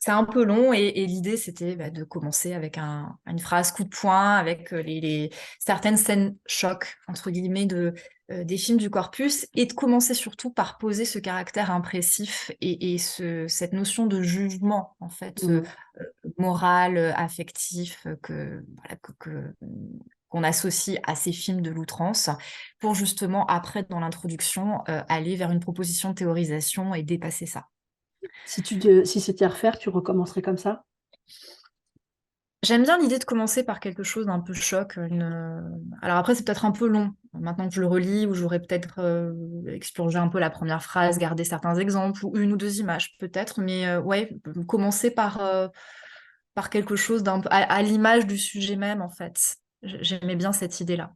un peu long et l'idée c'était de commencer avec une phrase coup de poing, avec certaines scènes choc, entre guillemets, des films du corpus, et de commencer surtout par poser ce caractère impressif et cette notion de jugement, en fait, Mm. moral, affectif, qu'on associe à ces films de l'outrance, pour justement, après, dans l'introduction, aller vers une proposition de théorisation et dépasser ça. Si c'était à refaire, tu recommencerais comme ça? J'aime bien l'idée de commencer par quelque chose d'un peu choc. Alors après, c'est peut-être un peu long. Maintenant que je le relis, où j'aurais peut-être expurgé un peu la première phrase, gardé certains exemples, ou une ou deux images peut-être. Mais ouais, commencer par quelque chose d'un peu à l'image du sujet même, en fait. J'aimais bien cette idée-là.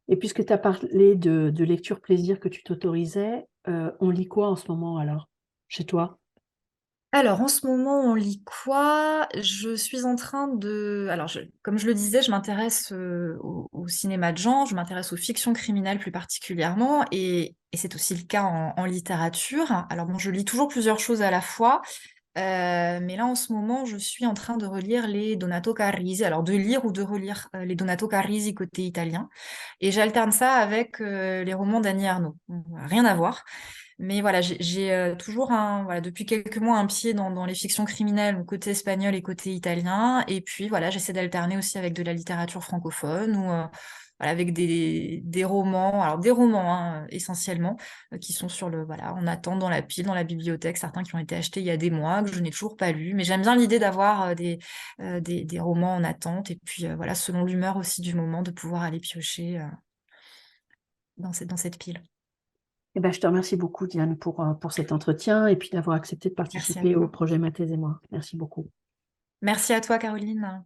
Et puisque tu as parlé de lecture plaisir que tu t'autorisais, on lit quoi en ce moment alors, chez toi? Alors, en ce moment, on lit quoi? Je suis en train de... Alors, comme je le disais, je m'intéresse au cinéma de genre, je m'intéresse aux fictions criminelles plus particulièrement, et c'est aussi le cas en littérature. Alors, bon, je lis toujours plusieurs choses à la fois, mais là, en ce moment, je suis en train de relire les Donato Carrisi, alors de lire ou de relire les Donato Carrisi côté italien, et j'alterne ça avec les romans d'Annie Ernaux. Rien à voir. Mais voilà, j'ai toujours voilà, depuis quelques mois un pied dans les fictions criminelles, donc côté espagnol et côté italien. Et puis voilà, j'essaie d'alterner aussi avec de la littérature francophone ou voilà, avec des romans, alors des romans hein, essentiellement, qui sont voilà, en attente dans la pile, dans la bibliothèque, certains qui ont été achetés il y a des mois, que je n'ai toujours pas lus. Mais j'aime bien l'idée d'avoir des romans en attente. Et puis voilà, selon l'humeur aussi du moment, de pouvoir aller piocher dans cette pile. Eh ben, je te remercie beaucoup, Diane, pour cet entretien et puis d'avoir accepté de Merci à participer au toi. projet Mathès et moi. Merci beaucoup. Merci à toi, Caroline.